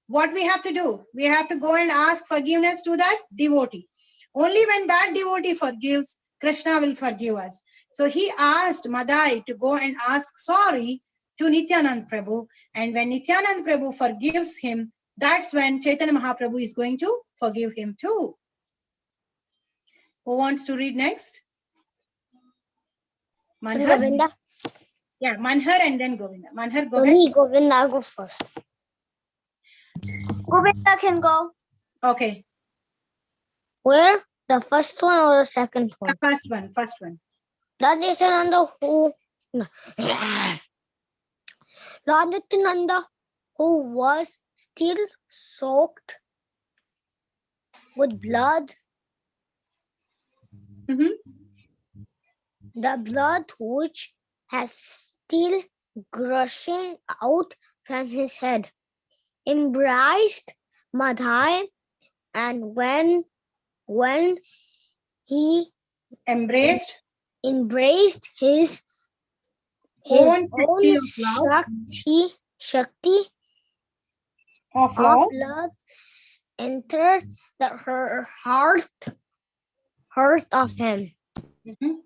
Speaker 1: what we have to do? We have to go and ask forgiveness to that devotee. Only when that devotee forgives, Krishna will forgive us. So he asked Madai to go and ask sorry to Nityanand Prabhu. And when Nityanand Prabhu forgives him, that's when Chaitanya Mahaprabhu is going to forgive him too. Who wants to read next? Manhar?
Speaker 6: Govinda.
Speaker 1: Yeah, Manhar and then Govinda. Manhar, go ahead.
Speaker 6: Me, Govinda, go first.
Speaker 2: Govinda can go.
Speaker 1: Okay,
Speaker 6: Where? The first one or the second
Speaker 1: the
Speaker 6: one?
Speaker 1: first one.
Speaker 6: Lord Nityananda who Lord Nityananda who was still soaked with blood,
Speaker 1: Mhm.
Speaker 6: the blood which has still gushing out from his head, embraced Madai, and when he
Speaker 1: Embraced
Speaker 6: embraced his
Speaker 1: own
Speaker 6: own Shakti
Speaker 1: of
Speaker 6: of
Speaker 1: love.
Speaker 6: love entered her heart of him.
Speaker 1: Mhm.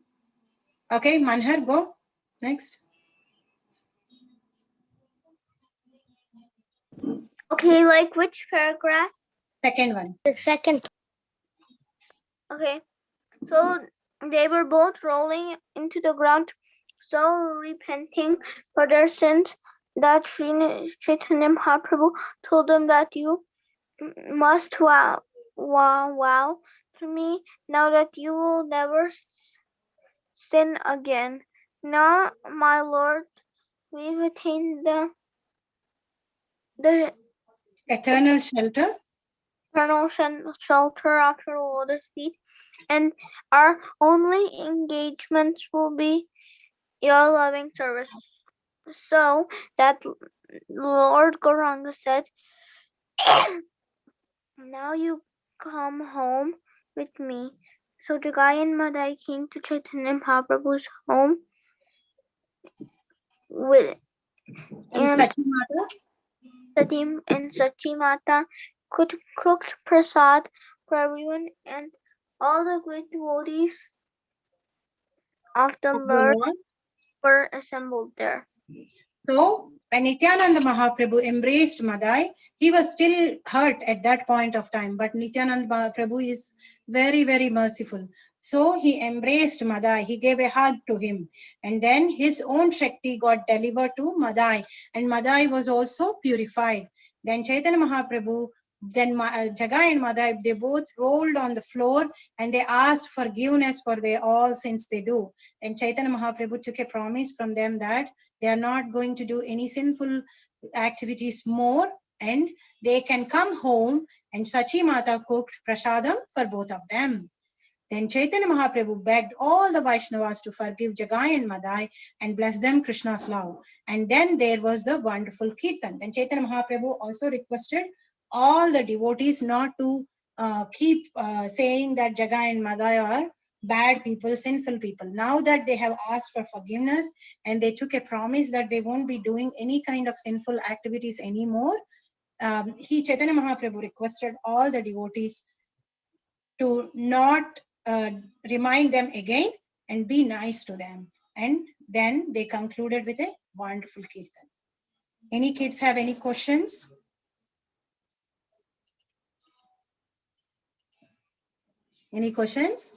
Speaker 1: Okay, Manhar, go. Next.
Speaker 2: Okay, like which paragraph?
Speaker 1: Second one.
Speaker 6: The second.
Speaker 2: Okay. So they were both rolling into the ground, so repenting for their sins that Chaitanya Mahaprabhu told them that you must vow to me now that you will never sin again. Now, my Lord, we've attained the
Speaker 1: Eternal shelter.
Speaker 2: eternal shelter after the lotus feet, and our only engagements will be your loving service. So that Lord Gauranga said, now you come home with me. So Jagai and Madai came to Chaitanya Mahaprabhu's home with and Satim and Sachi Mata cooked prasad for everyone, and all the great devotees of the Lord were assembled there.
Speaker 1: So, when Nityananda Mahaprabhu embraced Madai, he was still hurt at that point of time. But Nityananda Mahaprabhu is very, very merciful. So he embraced Madai. He gave a hug to him. And then his own Shakti got delivered to Madai. And Madai was also purified. Then Chaitanya Mahaprabhu, then Jagai and Madai, they both rolled on the floor and they asked forgiveness for their all sins they do. And Chaitanya Mahaprabhu took a promise from them that they are not going to do any sinful activities more, and they can come home, and Sachi Mata cooked prasadam for both of them. Then Chaitanya Mahaprabhu begged all the Vaishnavas to forgive Jagai and Madai and bless them Krishna's love. And then there was the wonderful Kirtan. Then Chaitanya Mahaprabhu also requested all the devotees not to keep saying that Jagai and Madai are bad people, sinful people. Now that they have asked for forgiveness and they took a promise that they won't be doing any kind of sinful activities anymore, Chaitanya Mahaprabhu requested all the devotees to not remind them again and be nice to them. And then they concluded with a wonderful kirtan. Any kids have any questions? Any questions?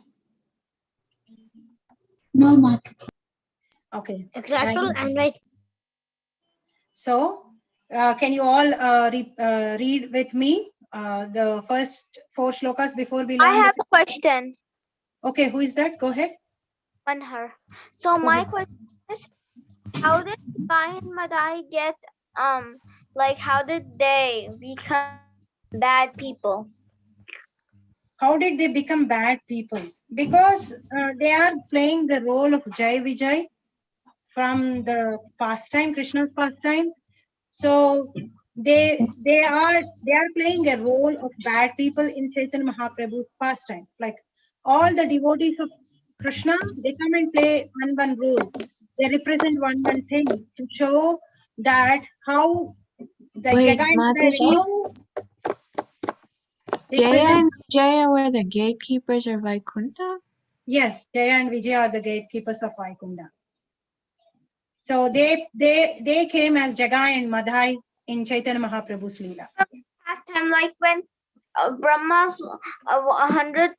Speaker 3: No, Mataji.
Speaker 1: Okay.
Speaker 6: Successful and right.
Speaker 1: So, can you all read with me the first 4 shlokas before we learn?
Speaker 2: I have a question.
Speaker 1: Okay, who is that? Go ahead.
Speaker 2: Manhar. So my question is, how did Jagai and Madai get like how did they become bad people?
Speaker 1: How did they become bad people? Because they are playing the role of Jai Vijay from the pastime, Krishna's pastime. So they are playing a role of bad people in Chaitanya Mahaprabhu's pastime. Like all the devotees of Krishna, they come and play one role. They represent one thing to show that how the
Speaker 5: Wait,
Speaker 1: Jagai
Speaker 5: Mataji, Jaya and Vijaya were the gatekeepers of Vaikuntha?
Speaker 1: Yes, Jaya and Vijaya are the gatekeepers of Vaikunta. So they came as Jagai and Madhai in Chaitanya Mahaprabhu's Lila.
Speaker 2: Last time, like when Brahma's 100,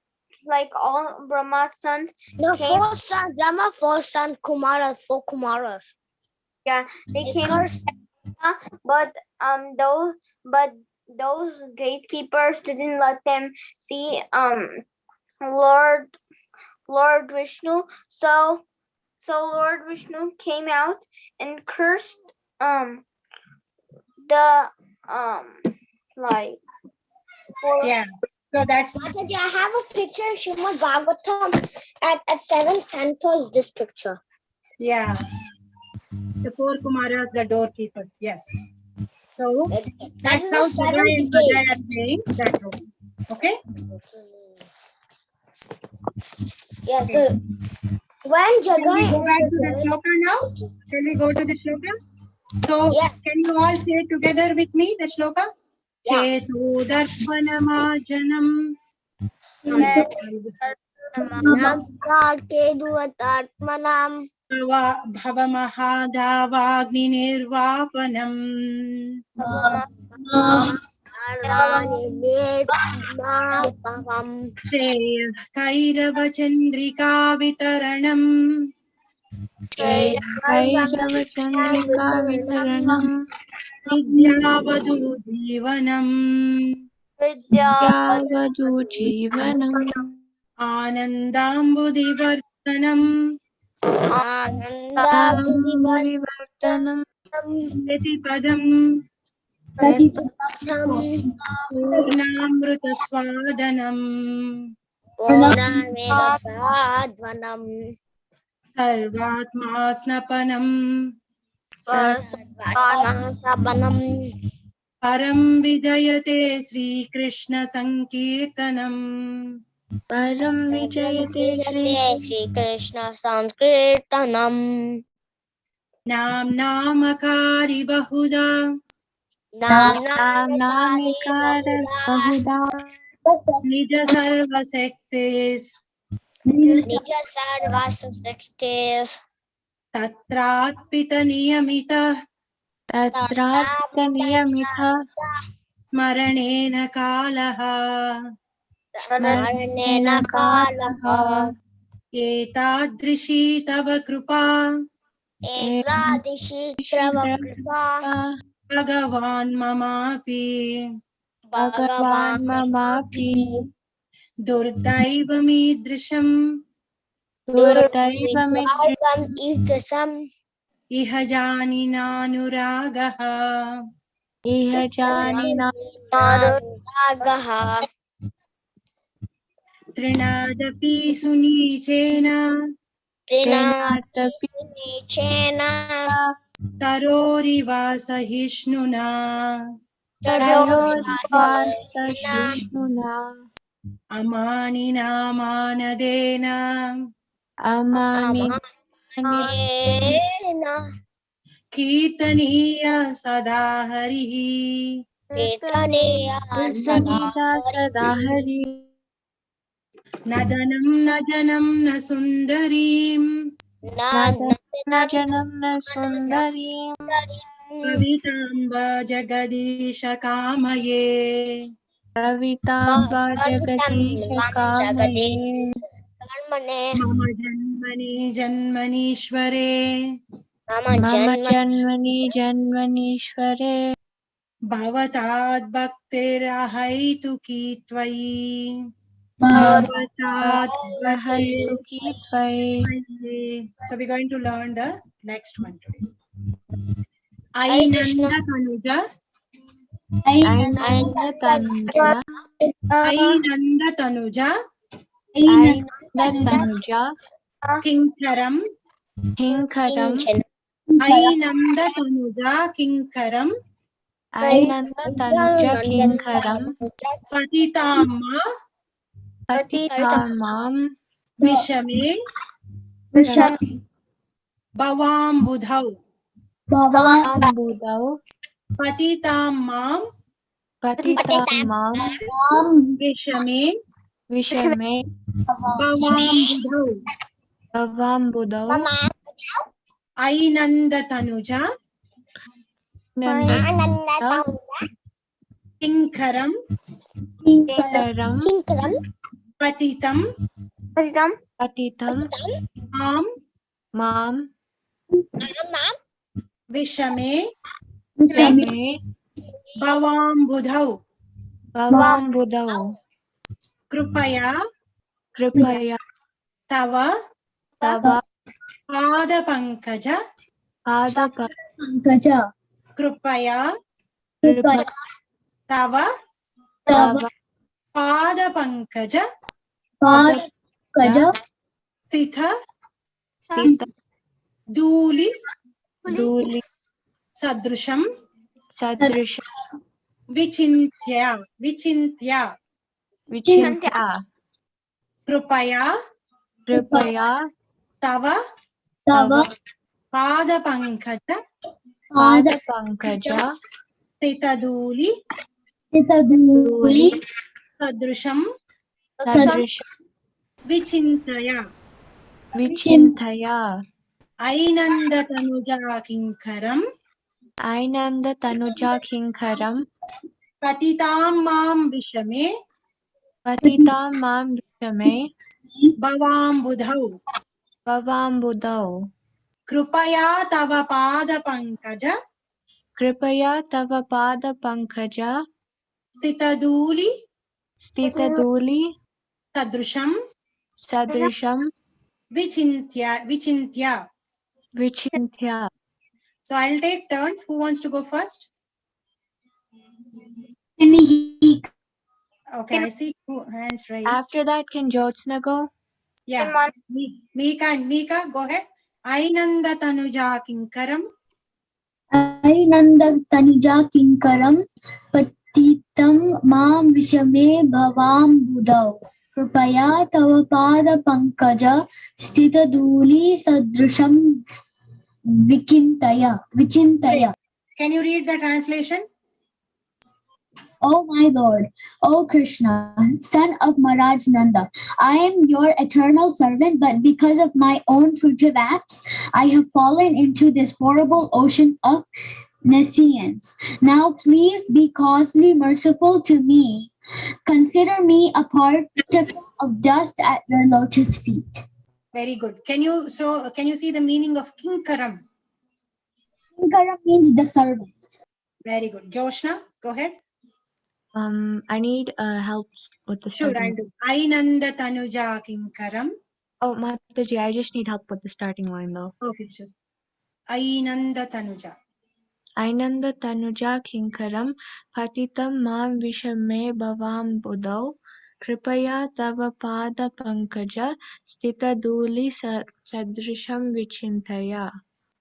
Speaker 2: like all Brahma's sons.
Speaker 6: The
Speaker 2: came,
Speaker 6: 4 sons, Brahma, 4 sons, Kumaras, 4 Kumaras.
Speaker 2: Yeah, they came,
Speaker 6: Cursed.
Speaker 2: but those gatekeepers didn't let them see Lord Vishnu. So Lord Vishnu came out and cursed the like.
Speaker 1: Yeah. So that's
Speaker 6: Mataji, I have a picture in Srimad Bhagavatam at 7th canto is this picture.
Speaker 1: yeah. The 4 Kumaras, the doorkeepers. Yes. So that's how Jagai and Madhai are playing that role. Okay.
Speaker 6: Yes.
Speaker 1: Okay.
Speaker 6: When
Speaker 1: Can we
Speaker 6: Jagai
Speaker 1: go back to the shloka now? Can we go to the shloka? So can you all say together with me the shloka? Hetu darpanamajanam.
Speaker 6: Keduvatatmanam
Speaker 1: Bhavamahadavagninirvapanam. Kairavachandrika vitaranam.
Speaker 5: Kairavachandrika vitaranam.
Speaker 1: Vidyavadu jivanam.
Speaker 5: Vidyavadu jivanam.
Speaker 1: Anandambudivartanam.
Speaker 5: Anandambudivartanam.
Speaker 1: Yatipadam. Purnamrutaswadanam. Sarvatmasnapanam. Param vijayate Sri Krishna Sankirtanam.
Speaker 5: Param vijayate Sri
Speaker 6: Krishna Sankirtanam.
Speaker 1: Namakari bahuda.
Speaker 5: Namikara bahuda.
Speaker 1: Nija sarva sektis.
Speaker 6: Nija sarvasa sextis.
Speaker 1: Tatratpita niyamita.
Speaker 5: Tatrapta niyamita.
Speaker 1: Smaranena kalaha.
Speaker 6: स्मरणेन कालः
Speaker 1: एतादृशी तव कृपा
Speaker 6: एतादृशी तव कृपा
Speaker 1: भगवान् ममापि
Speaker 5: भगवान् ममापि
Speaker 1: दुर्दैवमीदृशम्
Speaker 6: दुर्दैवम् ईदृशम्
Speaker 1: इह जानिनानुरागः
Speaker 5: इह जानिना
Speaker 6: नानुरागः
Speaker 1: तृणादपि सुनीचेन
Speaker 5: तृणादपि
Speaker 6: नीचेन
Speaker 1: तरोरिव सहिष्णुना
Speaker 5: तयोर्वासहिष्णुना
Speaker 1: अमानिनामानदेन
Speaker 5: अमानि
Speaker 1: कीर्तनीय सदा हरिः
Speaker 6: कीर्तनीया सदा
Speaker 5: कीर्तनीया सदा हरि
Speaker 1: नदनं न जनं न सुन्दरीं
Speaker 5: न जनं न सुन्दरीं
Speaker 1: कविताम्ब जगदीश कामये
Speaker 5: कविताम्ब जगदीश कामये
Speaker 1: मम जन्मनि जन्मनीश्वरे
Speaker 5: मम जन्मनि जन्मनीश्वरे
Speaker 1: भवताद्भक्तिरहैतुकी त्वयि
Speaker 5: हेतुकी त्वयि
Speaker 1: So we're going to learn the next one today.
Speaker 6: Hare Krishna.
Speaker 1: Ainanda Tanuja,
Speaker 5: Ainanda Tanuja
Speaker 1: Ainanda Tanuja,
Speaker 5: Ainanda Tanuja
Speaker 1: Kinkaram,
Speaker 5: Kinkaram
Speaker 1: Ainanda Tanuja, Kinkaram,
Speaker 5: Ainanda Tanuja Kinkaram
Speaker 1: Patitamma,
Speaker 5: Patitamam
Speaker 1: Vishame, Bhavambudhau,
Speaker 5: Bhavambudau
Speaker 1: Patitamam,
Speaker 5: Patitamam
Speaker 1: Vishame,
Speaker 5: Vishame
Speaker 1: Bhavambudhau,
Speaker 5: Bhavambudau
Speaker 1: Ainanda Tanuja,
Speaker 5: Nanda
Speaker 1: Kinkaram,
Speaker 5: Kinkaram
Speaker 1: Patitam,
Speaker 5: Patitam
Speaker 1: Mam,
Speaker 5: Mam
Speaker 1: Vishame,
Speaker 5: Vishame
Speaker 1: Bhavambudhau,
Speaker 5: Bhavambudau
Speaker 1: Krupaya,
Speaker 5: Kripaya
Speaker 1: Tava,
Speaker 5: Tava
Speaker 1: Pada Pankaja,
Speaker 5: Padapa
Speaker 1: Krupaya,
Speaker 5: Kripaya
Speaker 1: Tava,
Speaker 5: Tava
Speaker 1: Pada Pankaja,
Speaker 5: Padapa
Speaker 1: Titha,
Speaker 5: Stita
Speaker 1: Duli,
Speaker 5: Duli
Speaker 1: Sadrusham,
Speaker 5: Sadrisha
Speaker 1: Vichintya,
Speaker 5: Vichintya
Speaker 1: Krupaya,
Speaker 5: Kripaya
Speaker 1: Tava,
Speaker 5: Tava
Speaker 1: Pada Pankaja,
Speaker 5: Pada Pankaja
Speaker 1: Titha Duli,
Speaker 5: Duli
Speaker 1: Sadrusham,
Speaker 5: Sadrisha
Speaker 1: Vichintaya,
Speaker 5: Vichintaya
Speaker 1: Ainanda Tanuja Kinkaram,
Speaker 5: Ainanda Tanuja Kinkaram
Speaker 1: Patitam Mam Vishame,
Speaker 5: Patitam Mam Vishame
Speaker 1: Bhavambudhau,
Speaker 5: Bhavambudau
Speaker 1: Krupaya Tava Pada Pankaja,
Speaker 5: Kripaya Tava Pada Pankaja
Speaker 1: Stita Duli,
Speaker 5: Stita Duli
Speaker 1: Sadrusham,
Speaker 5: Sadrisham
Speaker 1: Vichintya.
Speaker 5: Vichintya.
Speaker 1: So I'll take turns. Who wants to go first? Okay, I see two hands raised.
Speaker 5: After that, can Jyotsna go?
Speaker 1: Yeah, Mika, go ahead. Ainanda Tanuja Kinkaram,
Speaker 3: Ainanda Tanuja Kinkaram Patitam Mam Vishame Bhavam Budau Krupaya Tava Pada Pankaja Stita Duli Sadrusham Vichintaya.
Speaker 1: Can you read the translation?
Speaker 3: O my Lord, O Krishna, son of Maharaj Nanda, I am your eternal servant, but because of my own fruitive acts, I have fallen into this horrible ocean of nescience. Now please be causally merciful to me Consider me a particle of dust at your lotus feet.
Speaker 1: Very good. Can you see the meaning of kinkaram?
Speaker 3: Kinkara means the servant.
Speaker 1: Very good. Joshna, go ahead.
Speaker 5: I need help with the
Speaker 1: Sure,
Speaker 5: starting.
Speaker 1: I'll do. Ainanda tanuja kinkaram.
Speaker 5: Oh, Mataji, I just need help with the starting line though.
Speaker 1: Okay, sure. Ainanda tanuja.
Speaker 5: Ainanda tanuja kinkaram patitam mam vishame bhavam budau kripaya tava pada pankaja stita duli sadrisham vichintaya.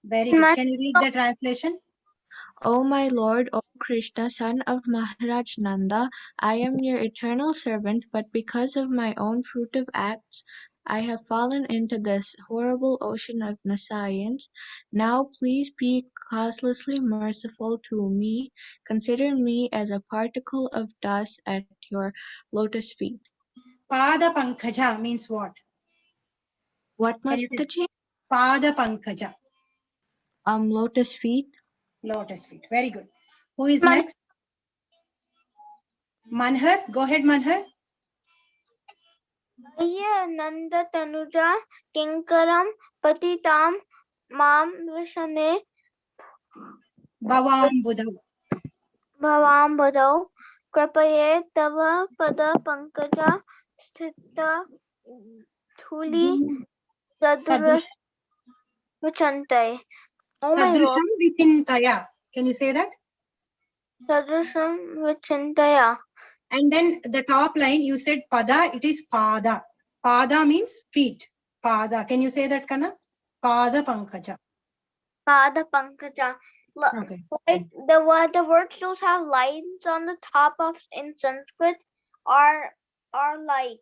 Speaker 1: Very good. Can you read the translation?
Speaker 5: O my Lord, O Krishna, son of Maharaj Nanda, I am your eternal servant, but because of my own fruitive acts, I have fallen into this horrible ocean of nescience. Now please be causelessly merciful to me. Consider me as a particle of dust at your lotus feet.
Speaker 1: Pada pankaja means what?
Speaker 5: What,
Speaker 1: Can you tell?
Speaker 5: Mataji?
Speaker 1: Pada pankaja.
Speaker 5: Lotus feet.
Speaker 1: Lotus feet. Very good. Who is next? Manhar. Go ahead, Manhar.
Speaker 2: Nanda tanuja kinkaram patitam mam vishame
Speaker 1: Bhavam budam.
Speaker 2: bhavam badau kripaye tava pada pankaja sthita thuli sadrush vichantai. Oh my Lord,
Speaker 1: Sadrusham vichintaya. Can you say that?
Speaker 2: sadrusham vichintaya.
Speaker 1: And then the top line, you said pada, it is pada. Pada means feet. Pada. Can you say that, Kana? Pada pankaja.
Speaker 2: Pada pankaja.
Speaker 1: Okay.
Speaker 2: Like the words those have lines on the top of in Sanskrit are like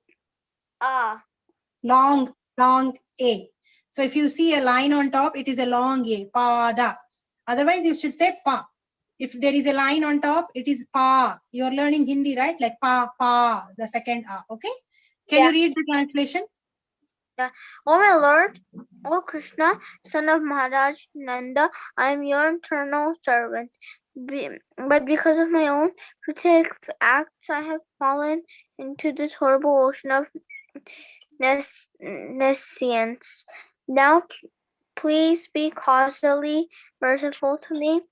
Speaker 1: Long A. So if you see a line on top, it is a long A. Pada. Otherwise, you should say pa. If there is a line on top, it is pa. You are learning Hindi, right? Like pa, the second a. Okay. Can you read the translation?
Speaker 2: Oh my Lord, O Krishna, son of Maharaj Nanda, I am your eternal servant. But because of my own fruitive acts, I have fallen into this horrible ocean of nescience. Now, please be causally merciful to me.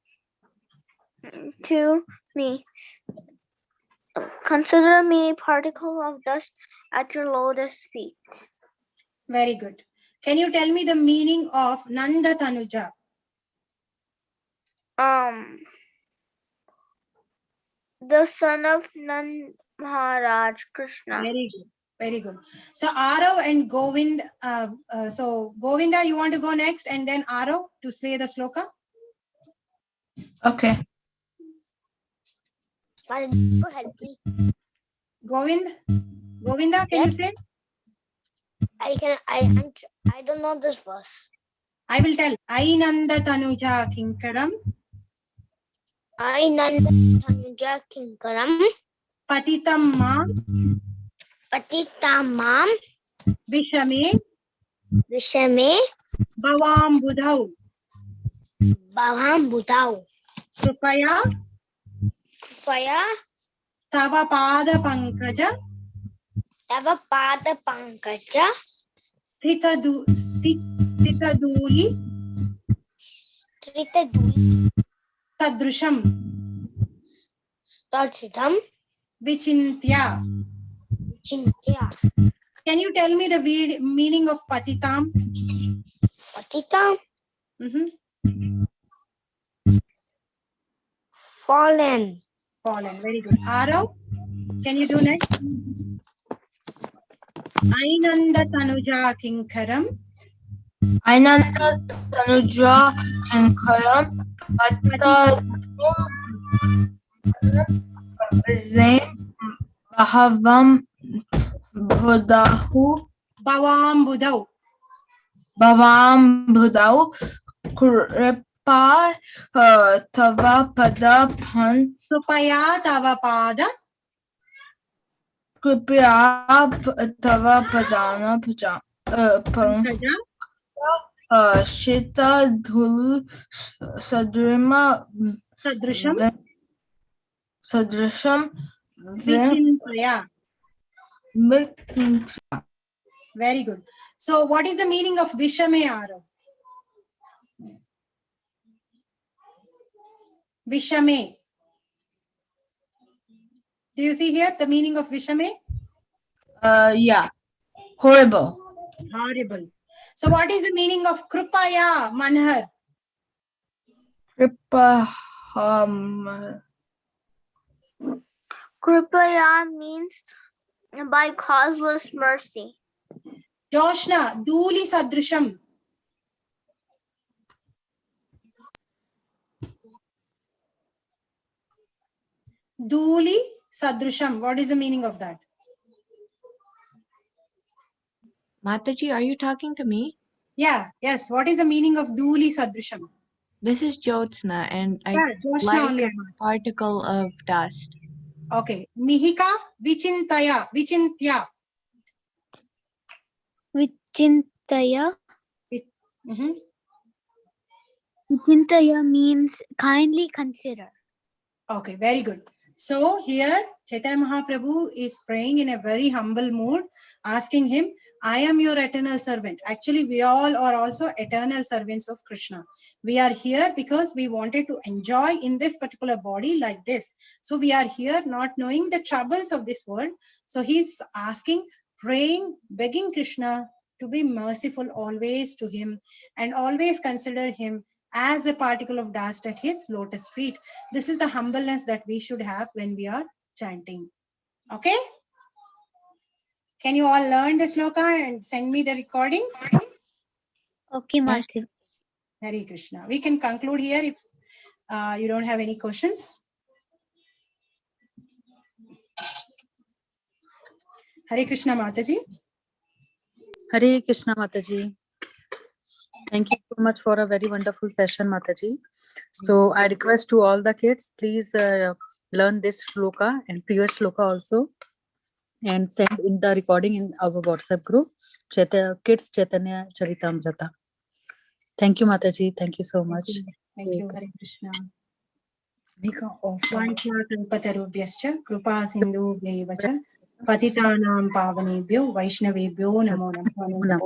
Speaker 2: Consider me a particle of dust at your lotus feet.
Speaker 1: Very good. Can you tell me the meaning of Nanda Tanuja?
Speaker 2: The son of Nand Maharaj Krishna.
Speaker 1: Very good. Very good. So Arav and Govind. So Govinda, you want to go next, and then Arav to say the sloka?
Speaker 4: Okay.
Speaker 6: Go ahead, please.
Speaker 1: Govinda, can you say?
Speaker 6: I don't know this verse.
Speaker 1: I will tell. Ainanda Tanuja Kinkaram.
Speaker 6: Ainanda tanuja kinkaram
Speaker 1: Patitam ma
Speaker 6: patitamam
Speaker 1: Vishame
Speaker 6: vishame
Speaker 1: Bhavam Budhau.
Speaker 6: bhavam budau
Speaker 1: Krupaya
Speaker 6: paya
Speaker 1: Tava Pada Pankaja
Speaker 6: tava pada pankaja
Speaker 1: Stitaduli
Speaker 6: tritaduli
Speaker 1: Sadrusham
Speaker 6: starchitam
Speaker 1: Vichintya.
Speaker 6: chintya
Speaker 1: Can you tell me the meaning of Patitam?
Speaker 6: patitam
Speaker 1: Mm-hmm.
Speaker 6: fallen.
Speaker 1: Fallen. Very good. Arav, can you do next? Ainanda Tanuja Kinkaram.
Speaker 4: Ainanda tanuja kinkaram patitam bhavam budahu
Speaker 1: Bhavam Budhau.
Speaker 4: bhavam budau kripa tava pada pan
Speaker 1: Krupaya Tava Pada
Speaker 4: kripya tava padana
Speaker 1: Pankaja
Speaker 4: shita dhulu sadrima
Speaker 1: Sadrusham
Speaker 4: sadrisham
Speaker 1: Vichintaya. Very good. So what is the meaning of Vishame Arav? Vishame. Do you see here the meaning of Vishame?
Speaker 4: Yeah. Horrible.
Speaker 1: Horrible. So what is the meaning of Krupaya Manhar?
Speaker 2: Kripaya means by causeless mercy.
Speaker 1: Doshna, Duli Sadrisham. Duli Sadrisham. What is the meaning of that?
Speaker 5: Mataji, are you talking to me?
Speaker 1: Yeah, yes. What is the meaning of Duli Sadrisham?
Speaker 5: This is Jyotsna, and I
Speaker 1: Yeah, Jyotsna
Speaker 5: like
Speaker 1: only.
Speaker 5: a particle of dust.
Speaker 1: Okay. Mihika Vichintaya. Vichintya.
Speaker 7: Vichintaya.
Speaker 1: Mm-hmm.
Speaker 7: Vichintaya means kindly consider.
Speaker 1: Okay, very good. So here Chaitanya Mahaprabhu is praying in a very humble mood, asking him, I am your eternal servant. Actually, we all are also eternal servants of Krishna. We are here because we wanted to enjoy in this particular body like this. So we are here not knowing the troubles of this world. So he's asking, praying, begging Krishna to be merciful always to him and always consider him as a particle of dust at his lotus feet. This is the humbleness that we should have when we are chanting. Okay? Can you all learn the sloka and send me the recordings?
Speaker 7: Okay,
Speaker 5: Yes.
Speaker 7: Mataji.
Speaker 1: Hare Krishna. We can conclude here if you don't have any questions. Hare Krishna Mataji.
Speaker 8: Hare Krishna Mataji. Thank you so much for a very wonderful session, Mataji. So I request to all the kids, please learn this shloka and previous shloka also, and send in the recording in our WhatsApp group, Kids Chaitanya Charitamrita. Thank you, Mataji. Thank you so much.
Speaker 1: Thank you. Hare Krishna.
Speaker 8: Mika off.
Speaker 1: वाञ्छाकल्पतरुभ्यश्च कृपा सिन्धुभ्यैव च पतितानां पावनेभ्यो वैष्णवेभ्यो नमो नमः।